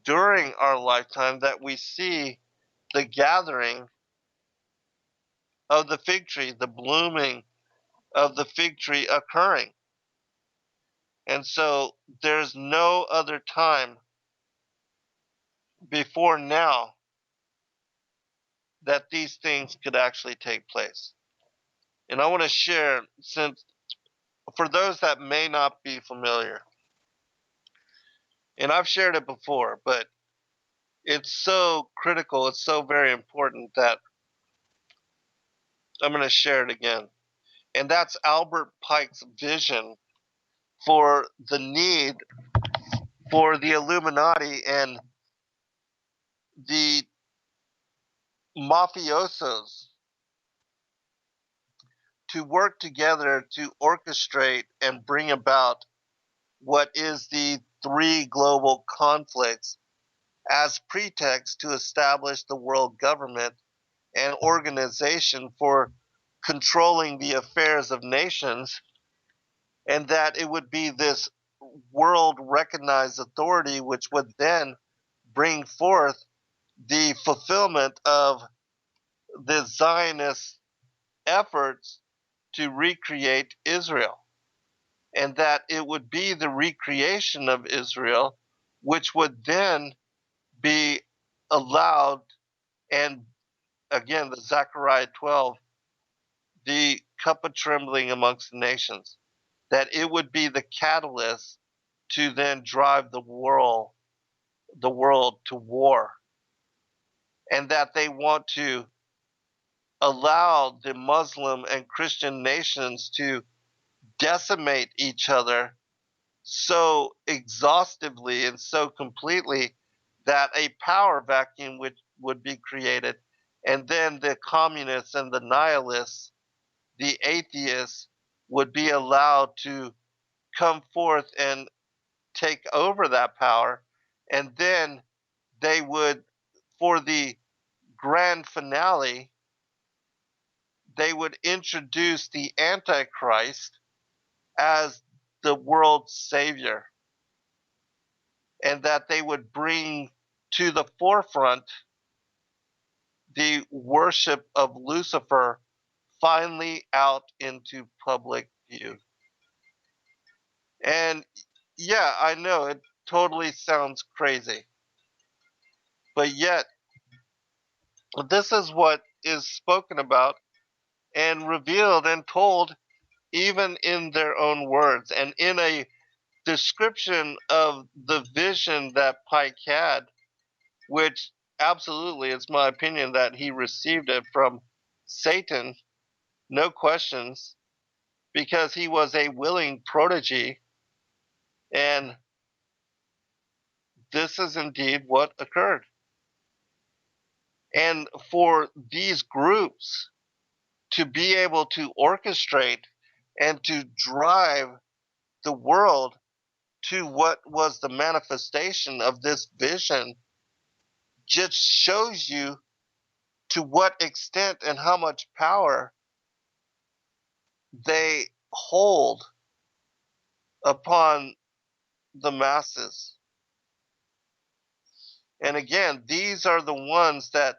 during our lifetime that we see the gathering of the fig tree, the blooming of the fig tree occurring. And so there's no other time before now that these things could actually take place. And I want to share, since for those that may not be familiar, and I've shared it before, but it's so critical, it's so very important that I'm going to share it again. And that's Albert Pike's vision for the need for the Illuminati and the mafiosos to work together to orchestrate and bring about what is the three global conflicts as pretext to establish the world government and organization for controlling the affairs of nations, and that it would be this world recognized authority which would then bring forth the fulfillment of the Zionist efforts to recreate Israel, and that it would be the recreation of Israel which would then be allowed, and again, the Zechariah 12, the cup of trembling amongst the nations, that it would be the catalyst to then drive the world to war, and that they want to allow the Muslim and Christian nations to decimate each other so exhaustively and so completely that a power vacuum would be created, and then the communists and the nihilists, the atheists, would be allowed to come forth and take over that power, and then they would, for the grand finale, they would introduce the Antichrist as the world's savior, and that they would bring to the forefront the worship of Lucifer finally out into public view. And yeah, I know it totally sounds crazy, but yet this is what is spoken about and revealed and told even in their own words, and in a description of the vision that Pike had, which absolutely, it's my opinion that he received it from Satan, no questions, because he was a willing prodigy, and this is indeed what occurred. And for these groups to be able to orchestrate and to drive the world to what was the manifestation of this vision just shows you to what extent and how much power they hold upon the masses. And again, these are the ones that,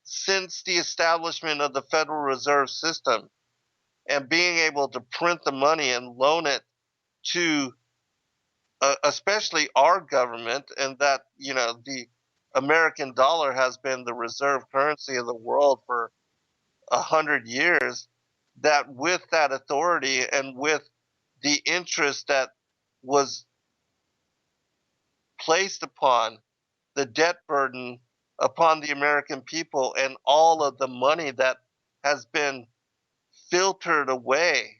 since the establishment of the Federal Reserve System and being able to print the money and loan it to especially our government, and that, the American dollar has been the reserve currency of the world for 100 years, that with that authority and with the interest that was placed upon the debt burden upon the American people and all of the money that has been filtered away,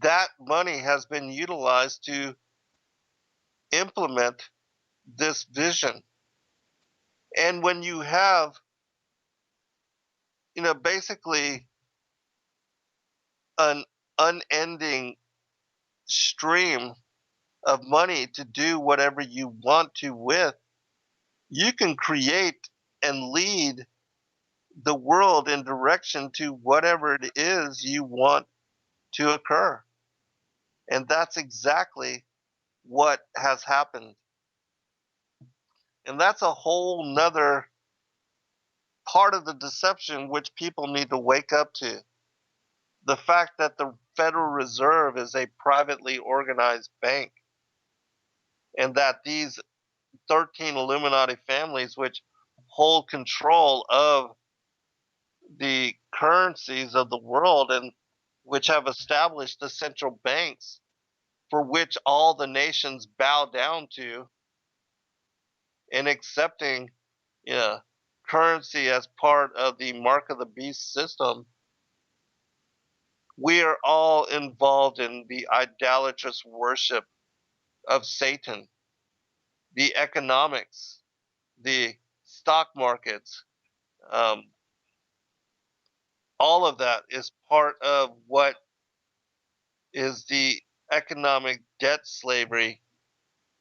that money has been utilized to implement this vision. And when you have, basically an unending stream of money to do whatever you want to with, you can create and lead the world in direction to whatever it is you want to occur. And that's exactly what has happened. And that's a whole nother part of the deception which people need to wake up to. The fact that the Federal Reserve is a privately organized bank, and that these 13 Illuminati families, which hold control of the currencies of the world and which have established the central banks for which all the nations bow down to, and accepting currency as part of the mark of the beast system, we are all involved in the idolatrous worship of Satan, the economics, the stock markets. Um, all of that is part of what is the economic debt slavery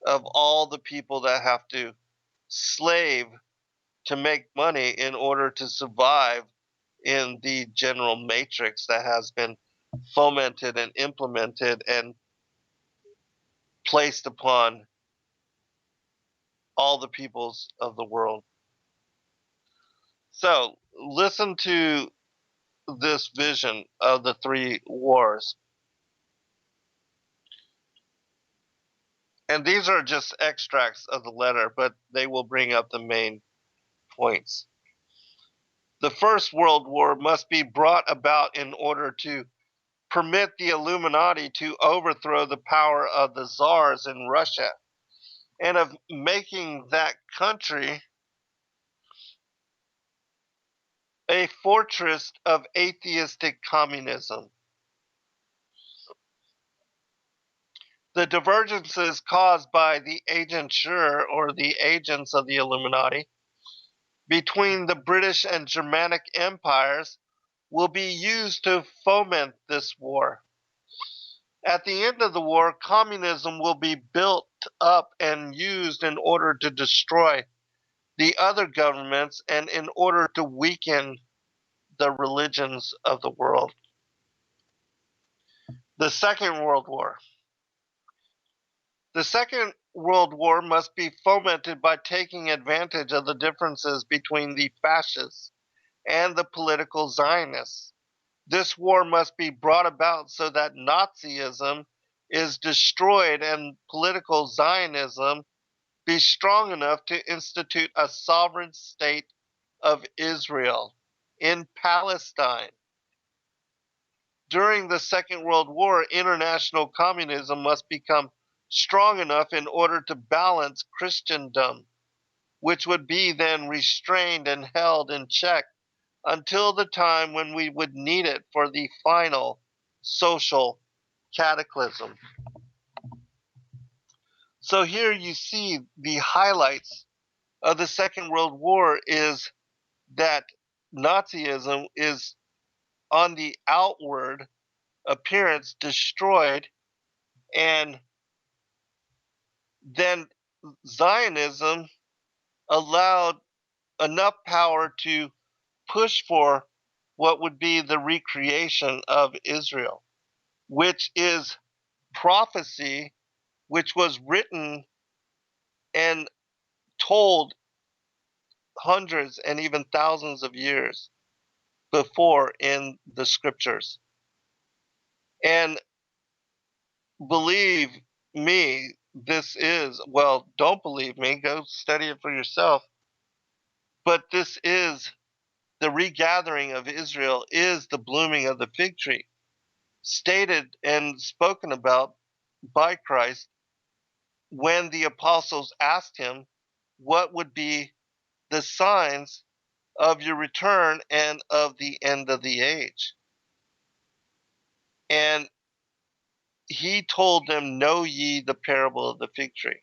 of all the people that have to slave to make money in order to survive in the general matrix that has been fomented and implemented and placed upon all the peoples of the world. So, listen to this vision of the three wars. And these are just extracts of the letter, but they will bring up the main points. The First World War must be brought about in order to permit the Illuminati to overthrow the power of the czars in Russia and of making that country a fortress of atheistic communism. The divergences caused by the agenture or the agents of the Illuminati between the British and Germanic empires will be used to foment this war. At the end of the war, communism will be built up and used in order to destroy the other governments and in order to weaken the religions of the world. The Second World War. The Second World War must be fomented by taking advantage of the differences between the fascists and the political Zionists. This war must be brought about so that Nazism is destroyed and political Zionism be strong enough to institute a sovereign state of Israel in Palestine. During the Second World War, international communism must become strong enough in order to balance Christendom, which would be then restrained and held in check until the time when we would need it for the final social cataclysm. So here you see the highlights of the Second World War is that Nazism is on the outward appearance destroyed, and then Zionism allowed enough power to push for what would be the recreation of Israel, which is prophecy which was written and told hundreds and even thousands of years before in the scriptures. And believe me, this is, well, don't believe me, go study it for yourself. But this is the regathering of Israel, is the blooming of the fig tree, stated and spoken about by Christ when the apostles asked him what would be the signs of your return and of the end of the age. And he told them, know ye the parable of the fig tree.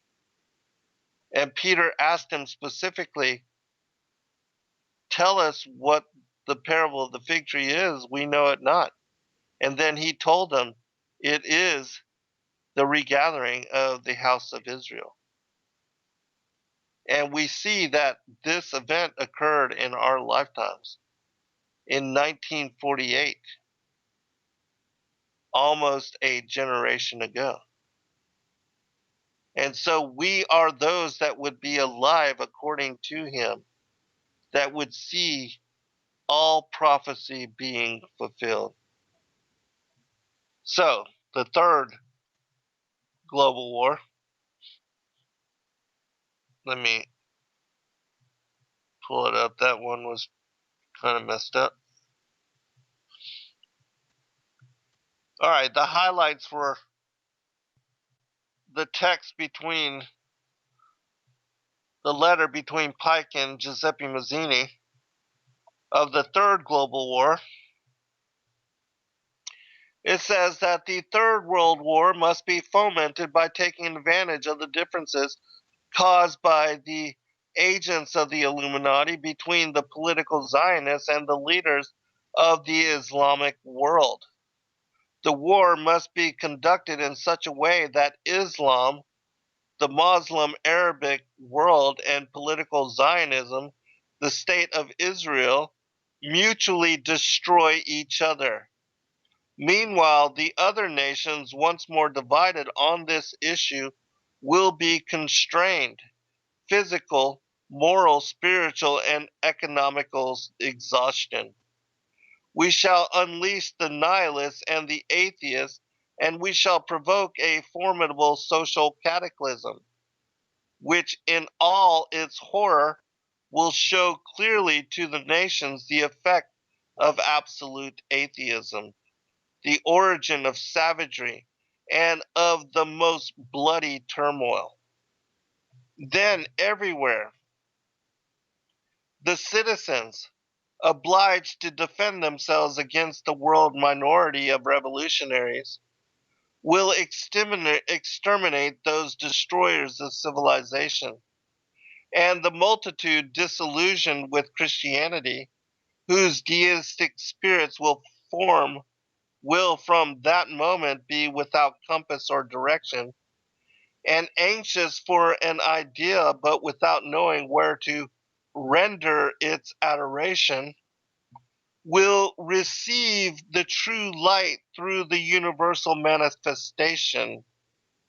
And Peter asked him specifically, tell us what the parable of the fig tree is. We know it not. And then he told them, it is the regathering of the house of Israel. And we see that this event occurred in our lifetimes in 1948, almost a generation ago. And so we are those that would be alive according to him, that would see all prophecy being fulfilled. So, the third global war, let me pull it up. That one was kind of messed up. All right, the highlights for the text between the letter between Pike and Giuseppe Mazzini of the Third Global War. It says that the Third World War must be fomented by taking advantage of the differences caused by the agents of the Illuminati between the political Zionists and the leaders of the Islamic world. The war must be conducted in such a way that Islam, the Muslim Arabic world, and political Zionism, the state of Israel, mutually destroy each other. Meanwhile, the other nations, once more divided on this issue, will be constrained. Physical, moral, spiritual, and economical exhaustion. We shall unleash the nihilists and the atheists, and we shall provoke a formidable social cataclysm, which in all its horror will show clearly to the nations the effect of absolute atheism, the origin of savagery, and of the most bloody turmoil. Then everywhere, the citizens, obliged to defend themselves against the world minority of revolutionaries, will exterminate those destroyers of civilization, and the multitude disillusioned with Christianity, whose deistic spirits will from that moment be without compass or direction, and anxious for an idea but without knowing where to render its adoration, will receive the true light through the universal manifestation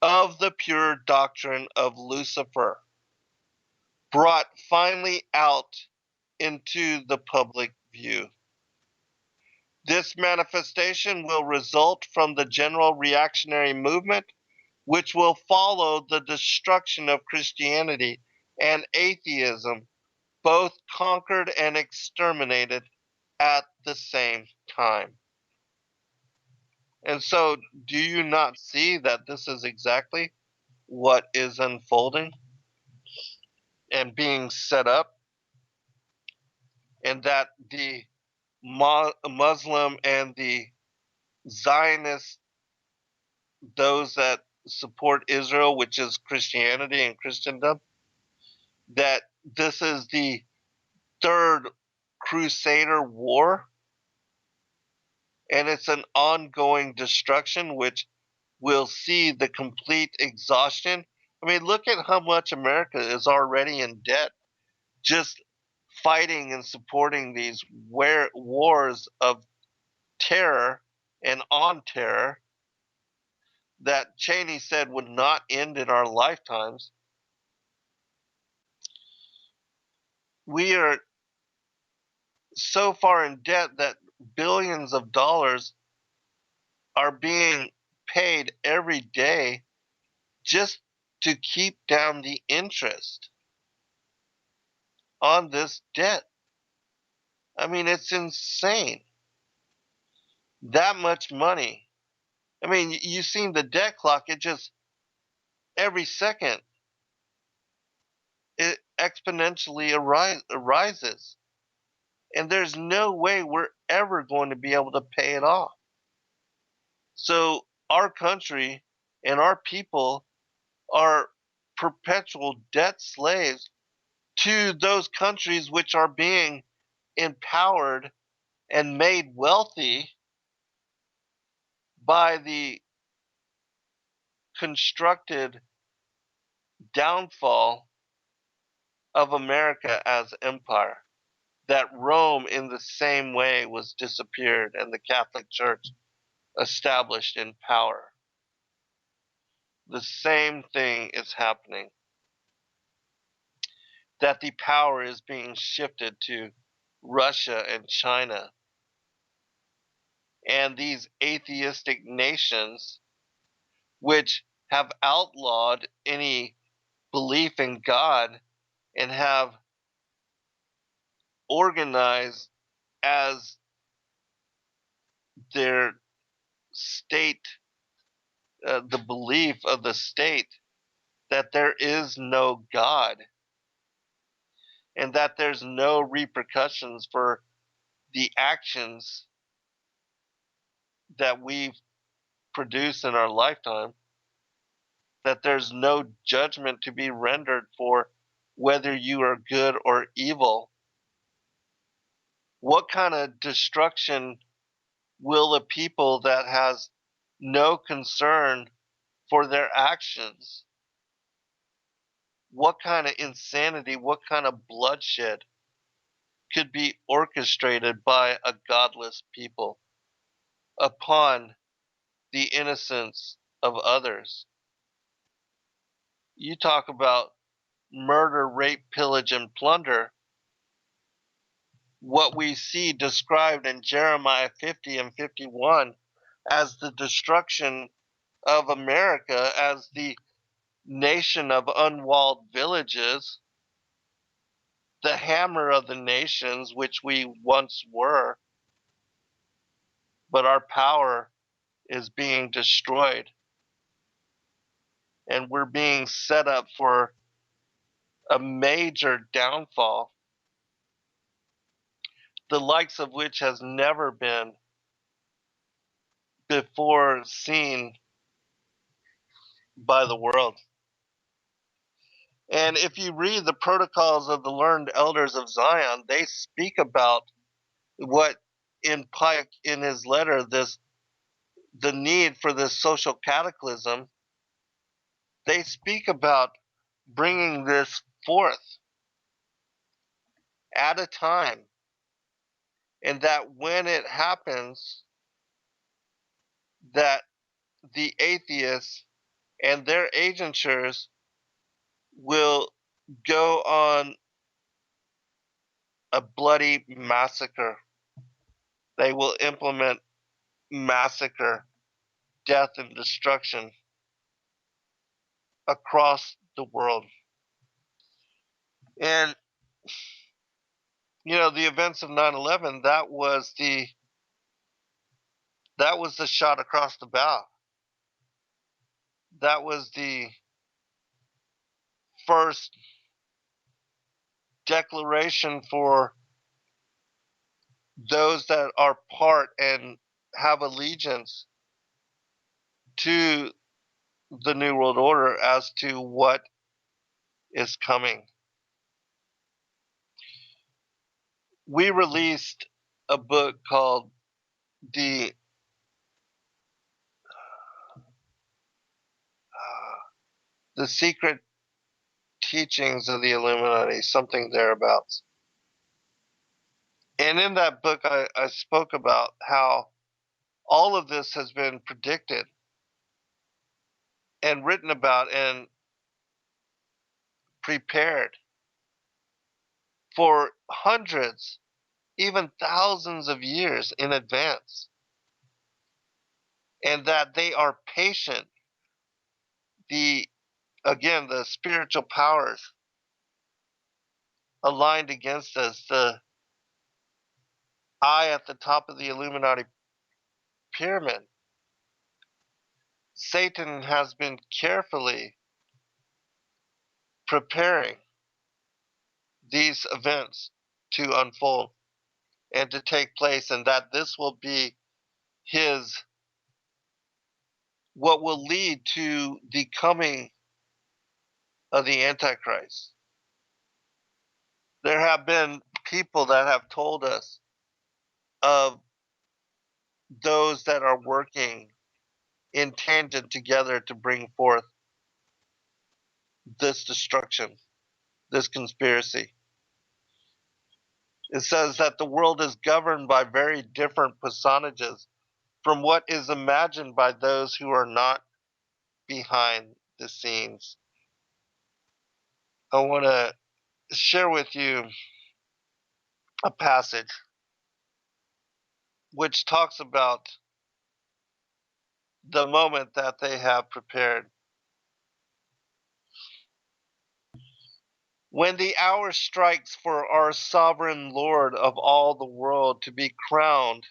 of the pure doctrine of Lucifer, brought finally out into the public view. This manifestation will result from the general reactionary movement, which will follow the destruction of Christianity and atheism, both conquered and exterminated at the same time. And so, do you not see that this is exactly what is unfolding and being set up, and that the Muslim and the Zionist, those that support Israel, which is Christianity and Christendom, that this is the third Crusader war, and it's an ongoing destruction which will see the complete exhaustion. I mean, look at how much America is already in debt just fighting and supporting these wars of terror and on terror that Cheney said would not end in our lifetimes. We are so far in debt that billions of dollars are being paid every day just to keep down the interest on this debt. I mean, it's insane. That much money. I mean, you've seen the debt clock, it just, every second, it exponentially arises. And there's no way we're ever going to be able to pay it off. So our country and our people are perpetual debt slaves to those countries which are being empowered and made wealthy by the constructed downfall of America as empire. That Rome, in the same way, was disappeared and the Catholic Church established in power. The same thing is happening. That the power is being shifted to Russia and China. And these atheistic nations, which have outlawed any belief in God and have organized as their state, the belief of the state that there is no God and that there's no repercussions for the actions that we produce in our lifetime, that there's no judgment to be rendered for whether you are good or evil. What kind of destruction will a people that has no concern for their actions, what kind of insanity, what kind of bloodshed could be orchestrated by a godless people upon the innocence of others? You talk about murder, rape, pillage, and plunder. What we see described in Jeremiah 50 and 51 as the destruction of America, as the nation of unwalled villages, the hammer of the nations, which we once were, but our power is being destroyed. And we're being set up for a major downfall, the likes of which has never been before seen by the world. And if you read the protocols of the learned elders of Zion, they speak about what in Pike in his letter, the need for this social cataclysm. They speak about bringing this forth at a time, and that when it happens, that the atheists and their agentures will go on a bloody massacre. They will implement massacre, death, and destruction across the world. And the events of 9/11, that was the shot across the bow. That was the first declaration for those that are part and have allegiance to the New World Order as to what is coming. We released a book called The Secret Teachings of the Illuminati, something thereabouts. And in that book, I spoke about how all of this has been predicted and written about and prepared for hundreds, even thousands of years in advance. And that they are patient. The spiritual powers aligned against us, the eye at the top of the Illuminati pyramid. Satan has been carefully preparing these events to unfold and to take place, and that this will be what will lead to the coming of the Antichrist. There have been people that have told us of those that are working in tangent together to bring forth this destruction, this conspiracy. It says that the world is governed by very different personages from what is imagined by those who are not behind the scenes. I want to share with you a passage which talks about the moment that they have prepared. When the hour strikes for our sovereign Lord of all the world to be crowned,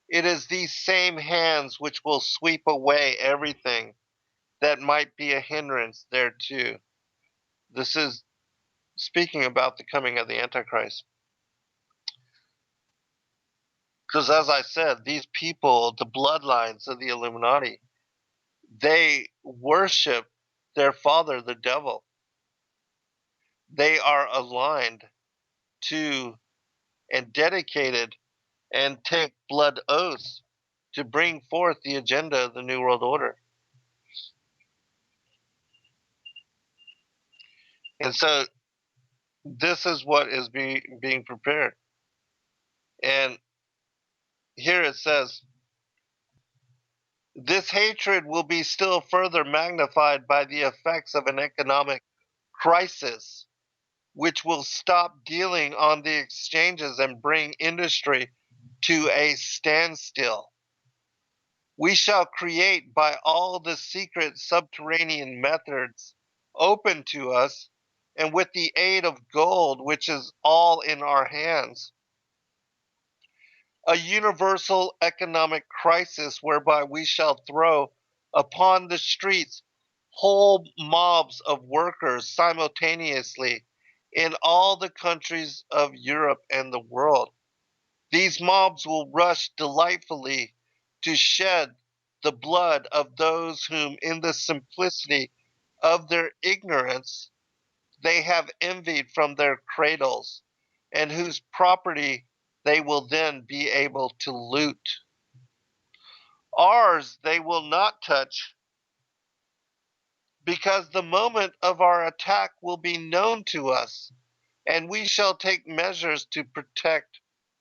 it is these same hands which will sweep away everything that might be a hindrance thereto. This is speaking about the coming of the Antichrist. Because as I said, these people, the bloodlines of the Illuminati, they worship their father, the devil. They are aligned to and dedicated and take blood oaths to bring forth the agenda of the New World Order. And so this is what is being prepared. And here it says, this hatred will be still further magnified by the effects of an economic crisis, which will stop dealing on the exchanges and bring industry to a standstill. We shall create by all the secret subterranean methods open to us, and with the aid of gold, which is all in our hands, a universal economic crisis whereby we shall throw upon the streets whole mobs of workers simultaneously in all the countries of Europe and the world. These mobs will rush delightfully to shed the blood of those whom, in the simplicity of their ignorance, they have envied from their cradles, and whose property they will then be able to loot. Ours they will not touch, because the moment of our attack will be known to us, and we shall take measures to protect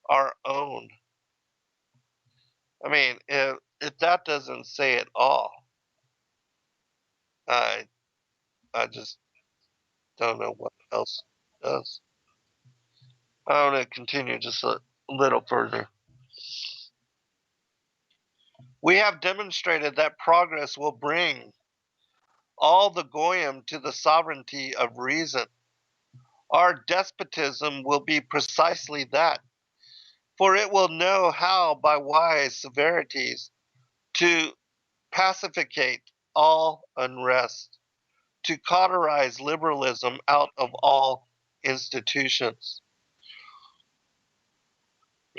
our own. I mean, if that doesn't say it all, I I just don't know what else does. I want to continue just a little further. We have demonstrated that progress will bring all the goyim to the sovereignty of reason. Our despotism will be precisely that, for it will know how by wise severities to pacificate all unrest, to cauterize liberalism out of all institutions.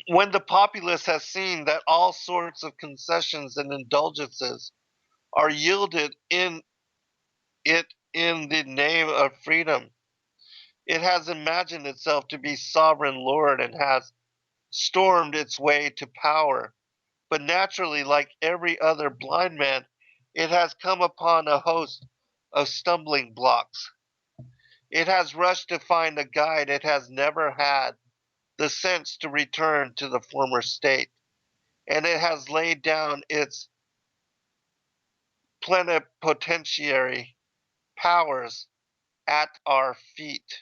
When the populace has seen that all sorts of concessions and indulgences are yielded in it in the name of freedom, it has imagined itself to be sovereign lord and has stormed its way to power. But naturally, like every other blind man, it has come upon a host of stumbling blocks. It has rushed to find a guide it has never had the sense to return to the former state, and it has laid down its plenipotentiary powers at our feet.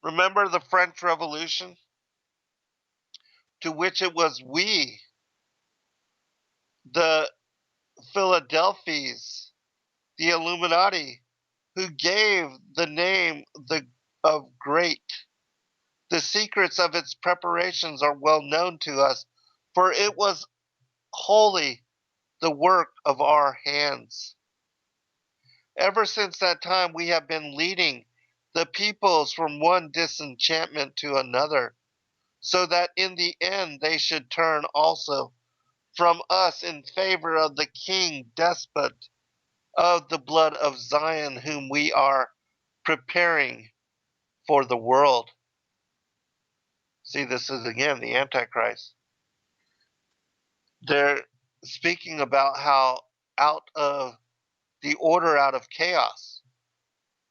Remember the French Revolution, to which it was we, the Philadelphies, the Illuminati, who gave the name of great. The secrets of its preparations are well known to us, for it was wholly the work of our hands. Ever since that time, we have been leading the peoples from one disenchantment to another, so that in the end they should turn also from us in favor of the king despot of the blood of Zion, whom we are preparing for the world. See, this is again the Antichrist. They're speaking about how out of the order, out of chaos,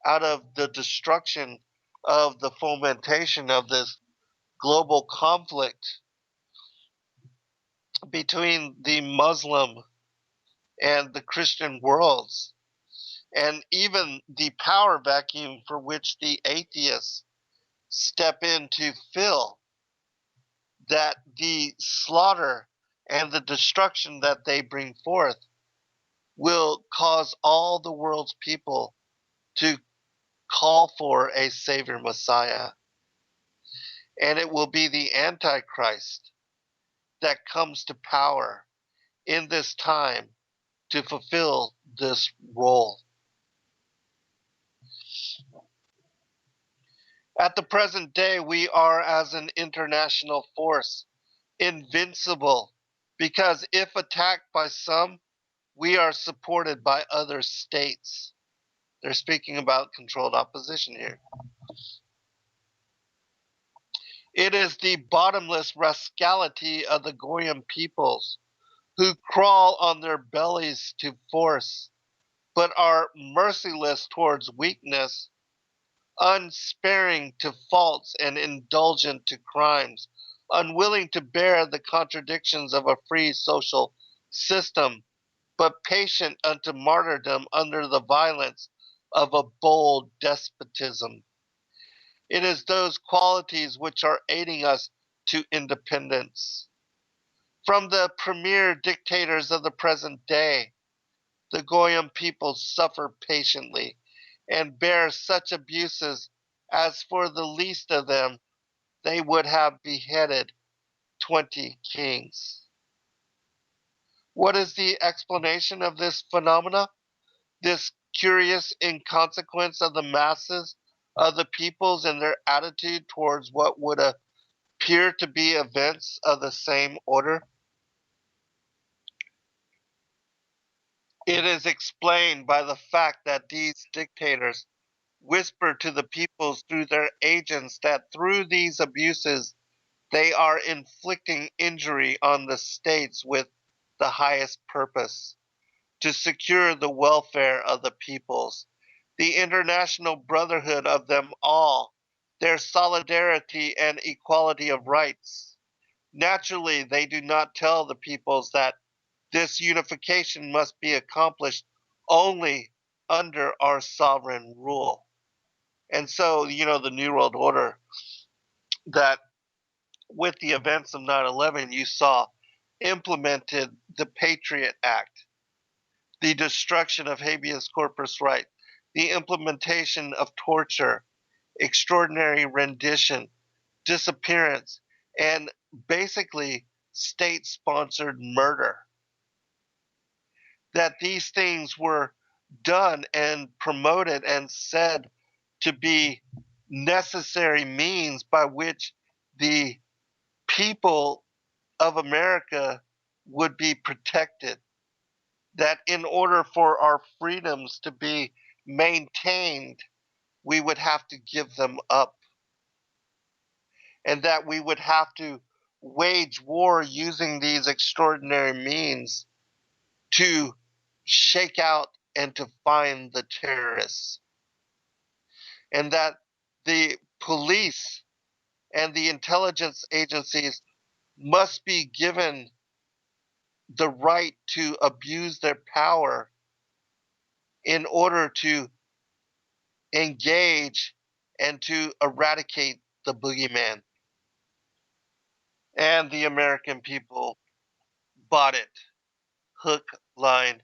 out of the destruction of the fomentation of this global conflict between the Muslim and the Christian worlds, and even the power vacuum for which the atheists step in to fill, that the slaughter and the destruction that they bring forth will cause all the world's people to call for a Savior Messiah. And it will be the Antichrist that comes to power in this time to fulfill this role. At the present day, we are, as an international force, invincible, because if attacked by some, we are supported by other states. They're speaking about controlled opposition here. It is the bottomless rascality of the Goyim peoples, who crawl on their bellies to force, but are merciless towards weakness, unsparing to faults and indulgent to crimes, unwilling to bear the contradictions of a free social system, but patient unto martyrdom under the violence of a bold despotism. It is those qualities which are aiding us to independence. From the premier dictators of the present day, the Goyim people suffer patiently and bear such abuses as for the least of them they would have beheaded 20 kings. What is the explanation of this phenomena? This curious inconsequence of the masses of the peoples and their attitude towards what would appear to be events of the same order? It is explained by the fact that these dictators whisper to the peoples through their agents that through these abuses they are inflicting injury on the states with the highest purpose to secure the welfare of the peoples, the international brotherhood of them all, their solidarity and equality of rights. Naturally, they do not tell the peoples that this unification must be accomplished only under our sovereign rule. And so, the New World Order, that with the events of 9/11, you saw implemented the Patriot Act, the destruction of habeas corpus right, the implementation of torture, extraordinary rendition, disappearance, and basically state sponsored murder. That these things were done and promoted and said to be necessary means by which the people of America would be protected. That in order for our freedoms to be maintained, we would have to give them up. And that we would have to wage war using these extraordinary means to shake out and to find the terrorists. And that the police and the intelligence agencies must be given the right to abuse their power in order to engage and to eradicate the boogeyman. And the American people bought it hook, line,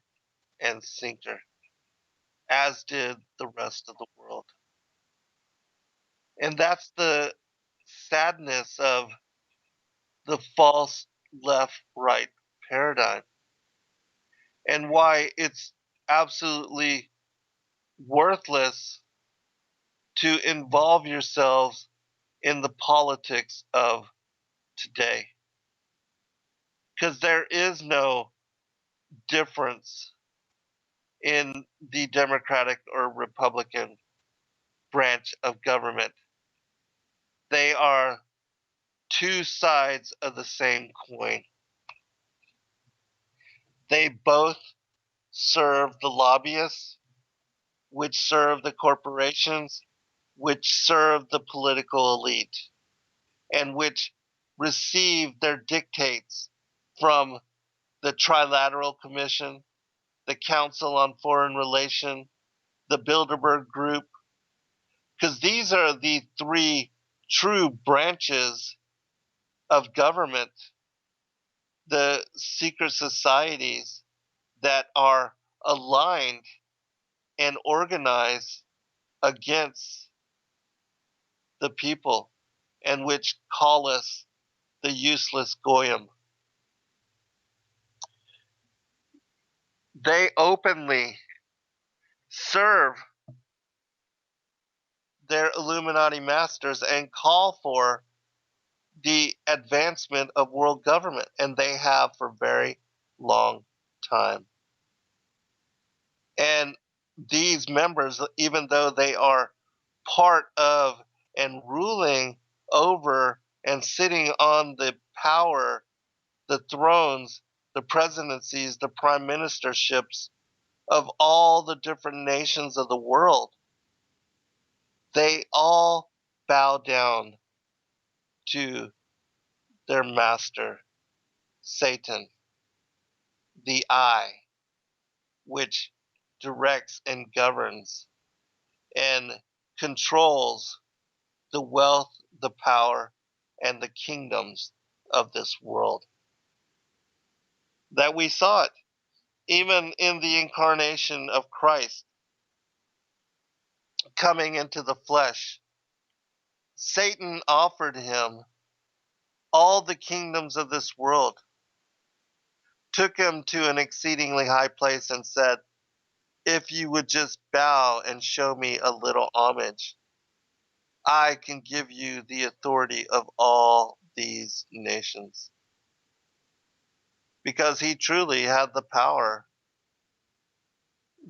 and sinker, as did the rest of the world. And that's the sadness of the false left right paradigm, and why it's absolutely worthless to involve yourselves in the politics of today. Because there is no difference in the Democratic or Republican branch of government. They are two sides of the same coin. They both serve the lobbyists, which serve the corporations, which serve the political elite, and which receive their dictates from the Trilateral Commission, the Council on Foreign Relations, the Bilderberg Group, because these are the three true branches of government, the secret societies that are aligned and organized against the people, and which call us the useless goyim. They openly serve their Illuminati masters and call for the advancement of world government, and they have for a very long time. And these members, even though they are part of and ruling over and sitting on the power, the thrones, the presidencies, the prime ministerships of all the different nations of the world, they all bow down to their master, Satan, the I, which directs and governs and controls the wealth, the power, and the kingdoms of this world. That we saw it even in the incarnation of Christ coming into the flesh. Satan offered him all the kingdoms of this world, took him to an exceedingly high place, and said, if you would just bow and show me a little homage, I can give you the authority of all these nations. Because he truly had the power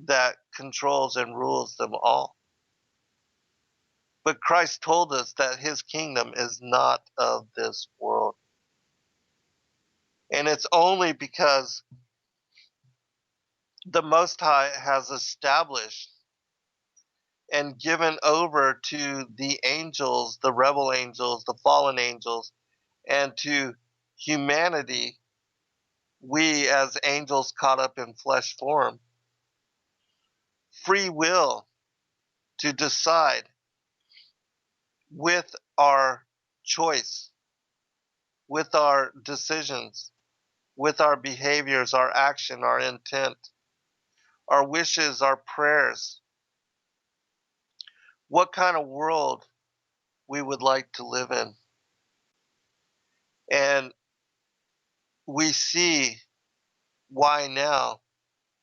that controls and rules them all. But Christ told us that his kingdom is not of this world. And it's only because the Most High has established and given over to the angels, the rebel angels, the fallen angels, and to humanity, we as angels caught up in flesh form, free will to decide with our choice, with our decisions, with our behaviors, our action, our intent, our wishes, our prayers, what kind of world we would like to live in. And we see why now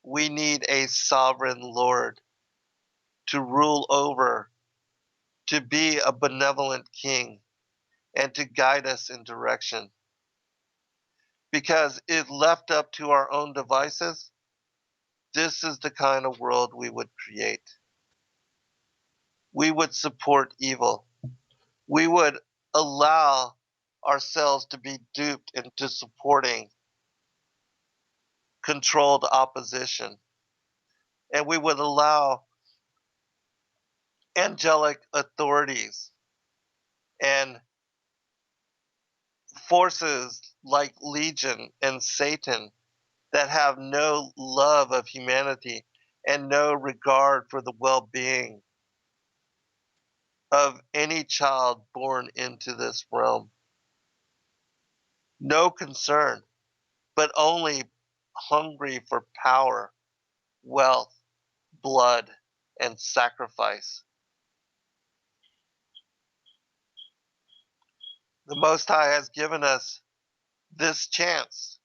we need a sovereign Lord to rule over, to be a benevolent king, and to guide us in direction. Because if left up to our own devices, this is the kind of world we would create. We would support evil. We would allow ourselves to be duped into supporting controlled opposition. And we would allow angelic authorities and forces like Legion and Satan that have no love of humanity and no regard for the well being of any child born into this realm. No concern, but only hungry for power, wealth, blood, and sacrifice. The Most High has given us this chance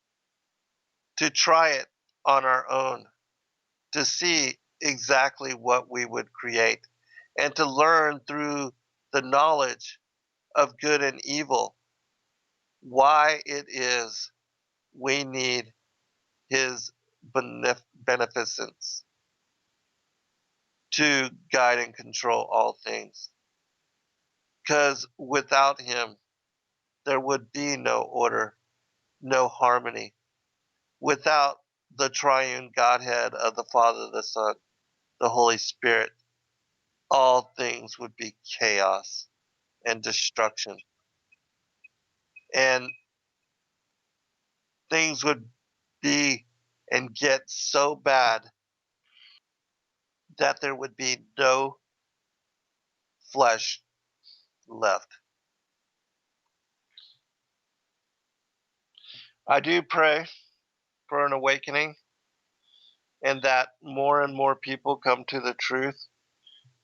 to try it on our own, to see exactly what we would create, and to learn through the knowledge of good and evil why it is we need his beneficence, to guide and control all things. Because without him, there would be no order, no harmony. Without the triune Godhead of the Father, the Son, the Holy Spirit, all things would be chaos and destruction. And things would be and get so bad that there would be no flesh left. I do pray for an awakening and that more and more people come to the truth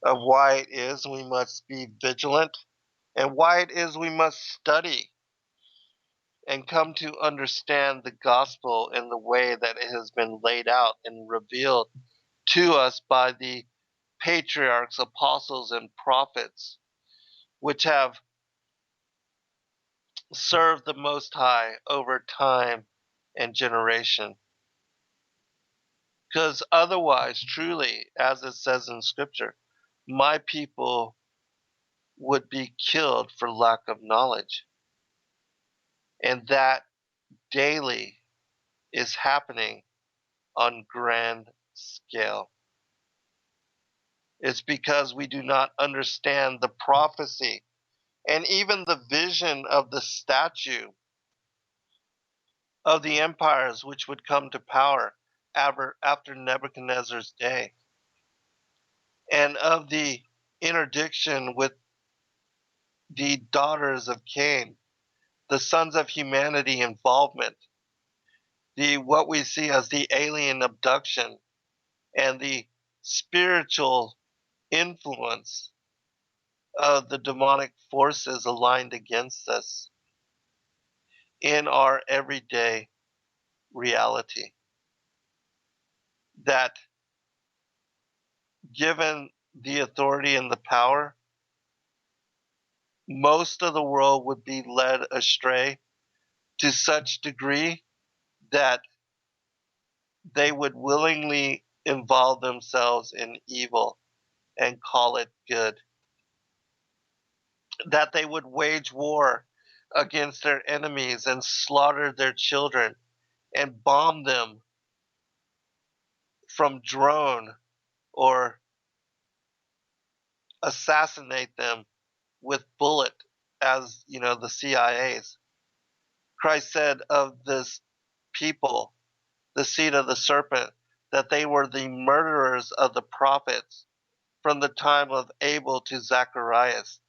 of why it is we must be vigilant and why it is we must study and come to understand the gospel in the way that it has been laid out and revealed to us by the patriarchs, apostles, and prophets, which have served the Most High over time and generation. Because otherwise, truly, as it says in Scripture, my people would be killed for lack of knowledge. And that daily is happening on grand scale. It's because we do not understand the prophecy and even the vision of the statue of the empires which would come to power after Nebuchadnezzar's day, and of the interdiction with the daughters of Cain, the sons of humanity involvement, the what we see as the alien abduction, and the spiritual influence of the demonic forces aligned against us in our everyday reality. That given the authority and the power, most of the world would be led astray to such degree that they would willingly involve themselves in evil and call it good. That they would wage war against their enemies and slaughter their children and bomb them from drone or assassinate them with bullet, as the CIA's. Christ said of this people, the seed of the serpent, that they were the murderers of the prophets from the time of Abel to Zacharias,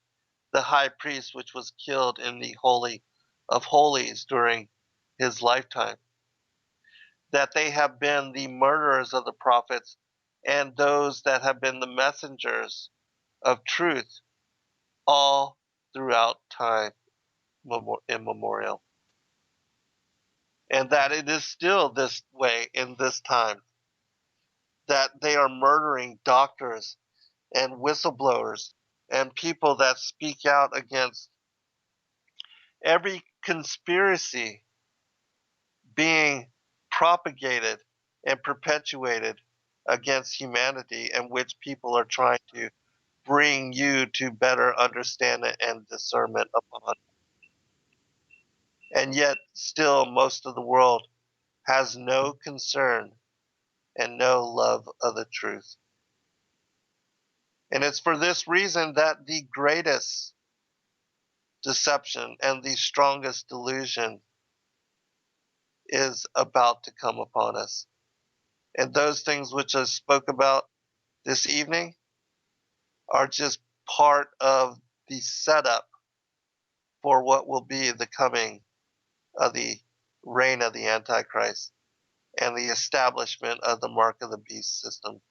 the high priest, which was killed in the Holy of Holies during his lifetime. That they have been the murderers of the prophets and those that have been the messengers of truth all throughout time immemorial. And that it is still this way in this time, that they are murdering doctors and whistleblowers and people that speak out against every conspiracy being propagated and perpetuated against humanity, and which people are trying to bring you to better understand it and discernment upon. And yet still most of the world has no concern and no love of the truth. And it's for this reason that the greatest deception and the strongest delusion is about to come upon us. And those things which I spoke about this evening are just part of the setup for what will be the coming of the reign of the Antichrist and the establishment of the mark of the beast system.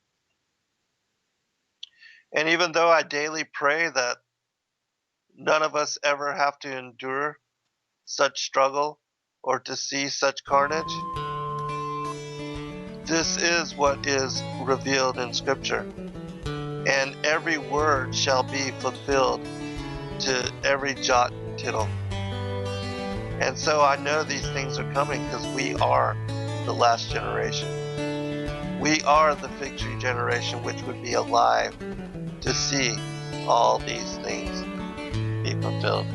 And even though I daily pray that none of us ever have to endure such struggle or to see such carnage, this is what is revealed in Scripture. And every word shall be fulfilled to every jot and tittle. And so I know these things are coming because we are the last generation. We are the fig tree generation, which would be alive to see all these things be fulfilled.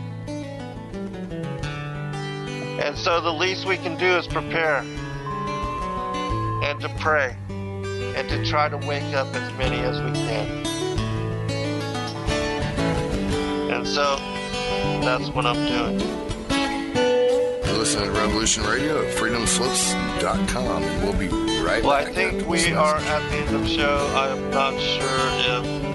And so the least we can do is prepare and to pray and to try to wake up as many as we can. And so that's what I'm doing. You're listening to Revolution Radio at freedomslips.com. We'll be right back. Well, I think we are at the end of the show. I am not sure if